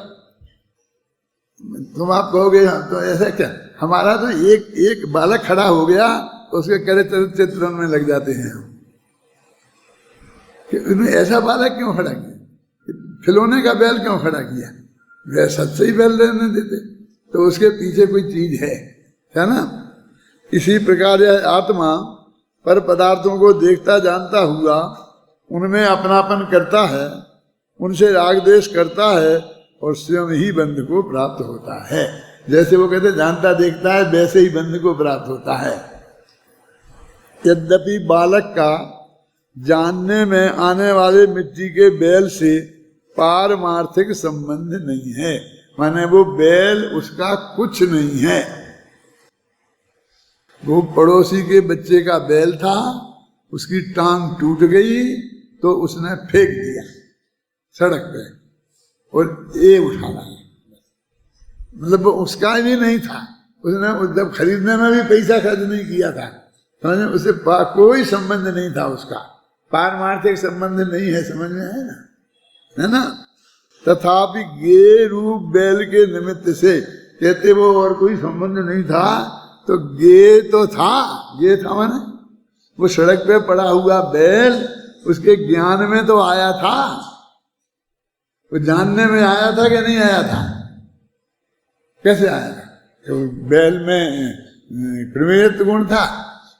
तुम आप कहोगे तो ऐसा क्या, हमारा तो एक बालक खड़ा हो गया तो उसके चरित्र चित्रण में लग जाते हैं हम कि उन्हें ऐसा बालक क्यों खड़ा किया, खिलौने का बैल क्यों खड़ा किया, वह सच्चे ही बैल रहने देते, तो उसके पीछे कोई चीज है ना। इसी प्रकार यह आत्मा पर पदार्थों को देखता जानता हुआ उनमें अपनापन करता है, उनसे राग द्वेष करता है और स्वयं ही बंध को प्राप्त होता है। जैसे वो कहते जानता देखता है, वैसे ही बंध को प्राप्त होता है। यद्यपि बालक का जानने में आने वाले मिट्टी के बैल से पारमार्थिक संबंध नहीं है, माने वो बैल उसका कुछ नहीं है। वो पड़ोसी के बच्चे का बैल था, उसकी टांग टूट गई तो उसने फेंक दिया सड़क पे और ये उठाना, मतलब वो उसका भी नहीं था, उसने जब खरीदने में भी पैसा खर्च नहीं किया था, समझे, उससे कोई संबंध नहीं था, उसका पारमार्थिक संबंध नहीं है, समझ में है ना। तथापि गे रूप बैल के निमित्त से कहते वो और कोई संबंध नहीं था, तो गे तो था, गे था माने वो सड़क पे पड़ा हुआ बैल उसके ज्ञान में तो आया था, वो जानने में आया था कि नहीं आया था? कैसे आया था? तो बैल में प्रमेयत्व गुण था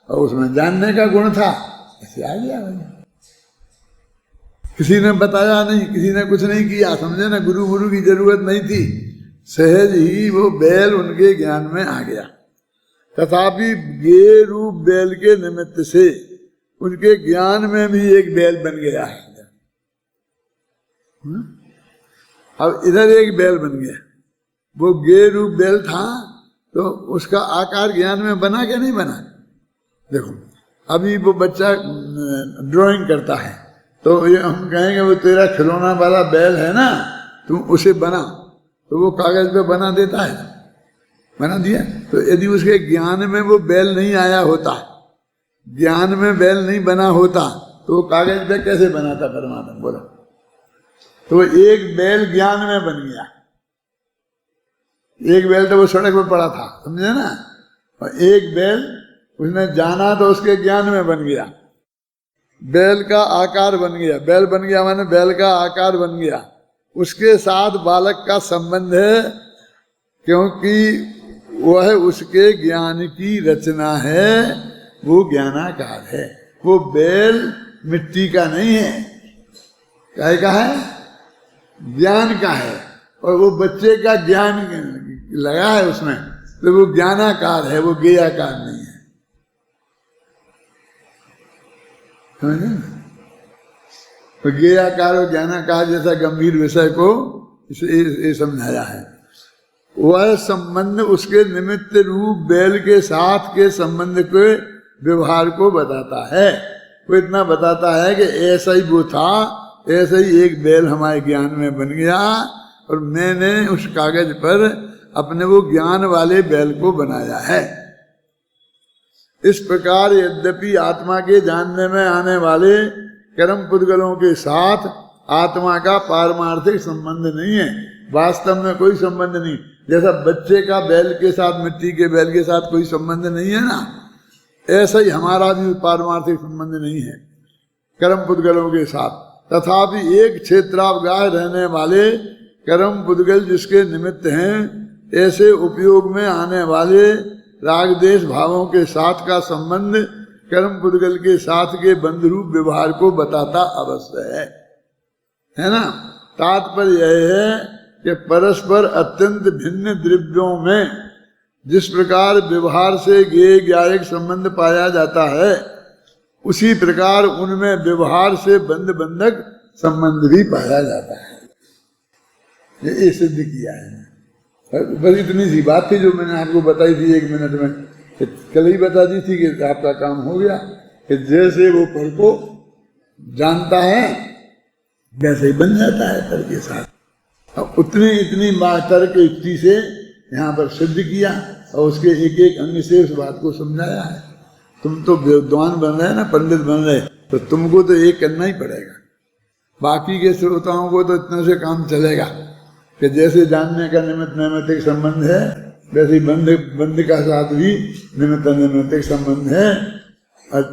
और उसमें जानने का गुण था, ऐसे आ गया भाई। किसी ने बताया नहीं, किसी ने कुछ नहीं किया, समझे ना, गुरु की जरूरत नहीं थी, सहज ही वो बैल उनके ज्ञान में आ गया। तथापि गे रूप बैल के निमित्त से उनके ज्ञान में भी एक बैल बन गया है। अब इधर एक बैल बन गया, वो गे रूप बैल था तो उसका आकार ज्ञान में बना क्या नहीं बना? देखो अभी वो बच्चा ड्राइंग करता है तो ये हम कहेंगे वो तेरा खिलौना वाला बैल है ना, तुम उसे बना, तो वो कागज पे बना देता है, बना दिया। तो यदि उसके ज्ञान में वो बैल नहीं आया होता, ज्ञान में बैल नहीं बना होता, तो वो कागज पे कैसे बनाता परमात्मा? बोला तो एक बैल ज्ञान में बन गया, एक बैल तो वो सड़क पे पड़ा था, समझे ना, और एक बैल उसने जाना तो उसके ज्ञान में बन गया। बैल का आकार बन गया, बैल बन गया माने बैल का आकार बन गया, उसके साथ बालक का संबंध है, क्योंकि वह उसके ज्ञान की रचना है, वो ज्ञानाकार है। वो बैल मिट्टी का नहीं है, काय का है? ज्ञान का है। और वो बच्चे का ज्ञान लगा है उसमें, तो वो ज्ञानाकार है, वो ज्ञेयाकार नहीं है। समझे ना? तो ज्ञेयाकार और ज्ञानाकार जैसा गंभीर विषय को इसे समझाया है। वह संबंध उसके निमित्त रूप बैल के साथ के संबंध के व्यवहार को बताता है। वो इतना बताता है कि ऐसा ही वो था, ऐसा ही एक बैल हमारे ज्ञान में बन गया, और मैंने उस कागज पर अपने वो ज्ञान वाले बैल को बनाया है। इस प्रकार यद्यपि आत्मा के जानने में आने वाले कर्म पुद्गलों के साथ आत्मा का पारमार्थिक संबंध नहीं है, वास्तव में कोई संबंध नहीं। जैसा बच्चे का बैल के साथ, मिट्टी के बैल के साथ कोई संबंध नहीं है ना, ऐसा ही हमारा भी पारमार्थिक संबंध नहीं है कर्म पुद्गलों के साथ। तथापि एक क्षेत्रावगाह रहने वाले कर्म पुद्गल जिसके निमित्त हैं, ऐसे उपयोग में आने वाले राग देश भावों के साथ का संबंध कर्म पुद्गल के साथ के बंध रूप व्यवहार को बताता अवश्य है ना। तात्पर्य यह है कि परस्पर अत्यंत भिन्न द्रव्यों में जिस प्रकार व्यवहार से ज्ञेय ज्ञायक संबंध पाया जाता है, उसी प्रकार उनमें व्यवहार से बंध बंधक संबंध भी पाया जाता है। ये सिद्ध किया है। बस इतनी सी बात थी जो मैंने आपको बताई थी 1 मिनट में, कल ही बता दी थी कि आपका काम हो गया। कि जैसे वो पर को जानता है वैसे ही बन जाता है पर के साथ। अब उतनी इतनी तर्क युक्ति से यहाँ पर सिद्ध किया और उसके एक एक अंग से उस बात को समझाया है। तुम तो विद्वान बन रहे ना, पंडित बन रहे, तो तुमको तो ये करना ही पड़ेगा। बाकी के श्रोताओं को तो इतने से काम चलेगा कि जैसे जानने का निमित्त नैमित्तिक संबंध है, वैसे ही बंध का साथ भी निमित्त नैमित्तिक संबंध है, और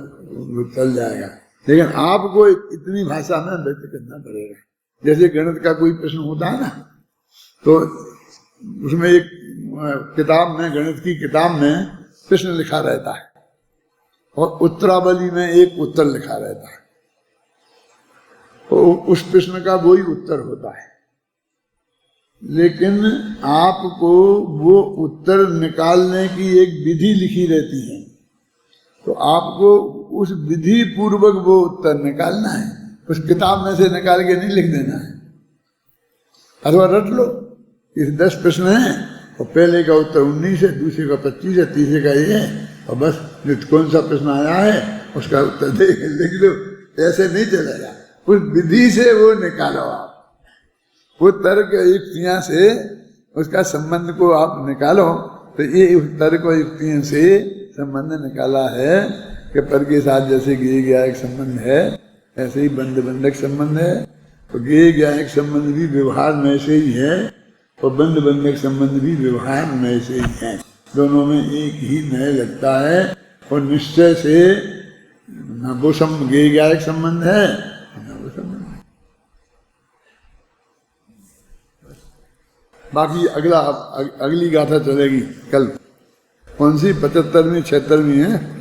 चल जाएगा। लेकिन आपको इतनी भाषा में व्यक्त करना पड़ेगा। जैसे गणित का कोई प्रश्न होता है ना, तो उसमें एक किताब में, गणित की किताब में प्रश्न लिखा रहता है और उत्तरावली में एक उत्तर लिखा रहता है। तो उस प्रश्न का वही उत्तर होता है, लेकिन आपको वो उत्तर निकालने की एक विधि लिखी रहती है, तो आपको उस विधि पूर्वक वो उत्तर निकालना है। उस किताब में से निकाल के नहीं लिख देना है। अथवा रट लो, इस 10 प्रश्न हैं और पहले का उत्तर 19 है, दूसरे का 25 है, तीसरे का ये है, और बस कौन सा प्रश्न आया है उसका उत्तर दे लिख लो। ऐसे नहीं चलेगा, उस विधि से वो निकालो आप। वो तर्क युक्तियां से उसका संबंध को आप निकालो। तो ये उस तर्क युक्तियों से संबंध निकाला है कि पर के साथ जैसे ज्ञेय ज्ञायक संबंध है, ऐसे ही बंध बंधक संबंध है। तो ज्ञेय ज्ञायक संबंध भी व्यवहार में से ही है और बंध बंधक संबंध भी व्यवहार में से ही है। दोनों में एक ही न्याय लगता है और निश्चय से न वो ज्ञेय ज्ञायक संबंध है न वो संबंध है। बाकी अगली गाथा चलेगी कल। कौन सी 75वीं 76वीं है?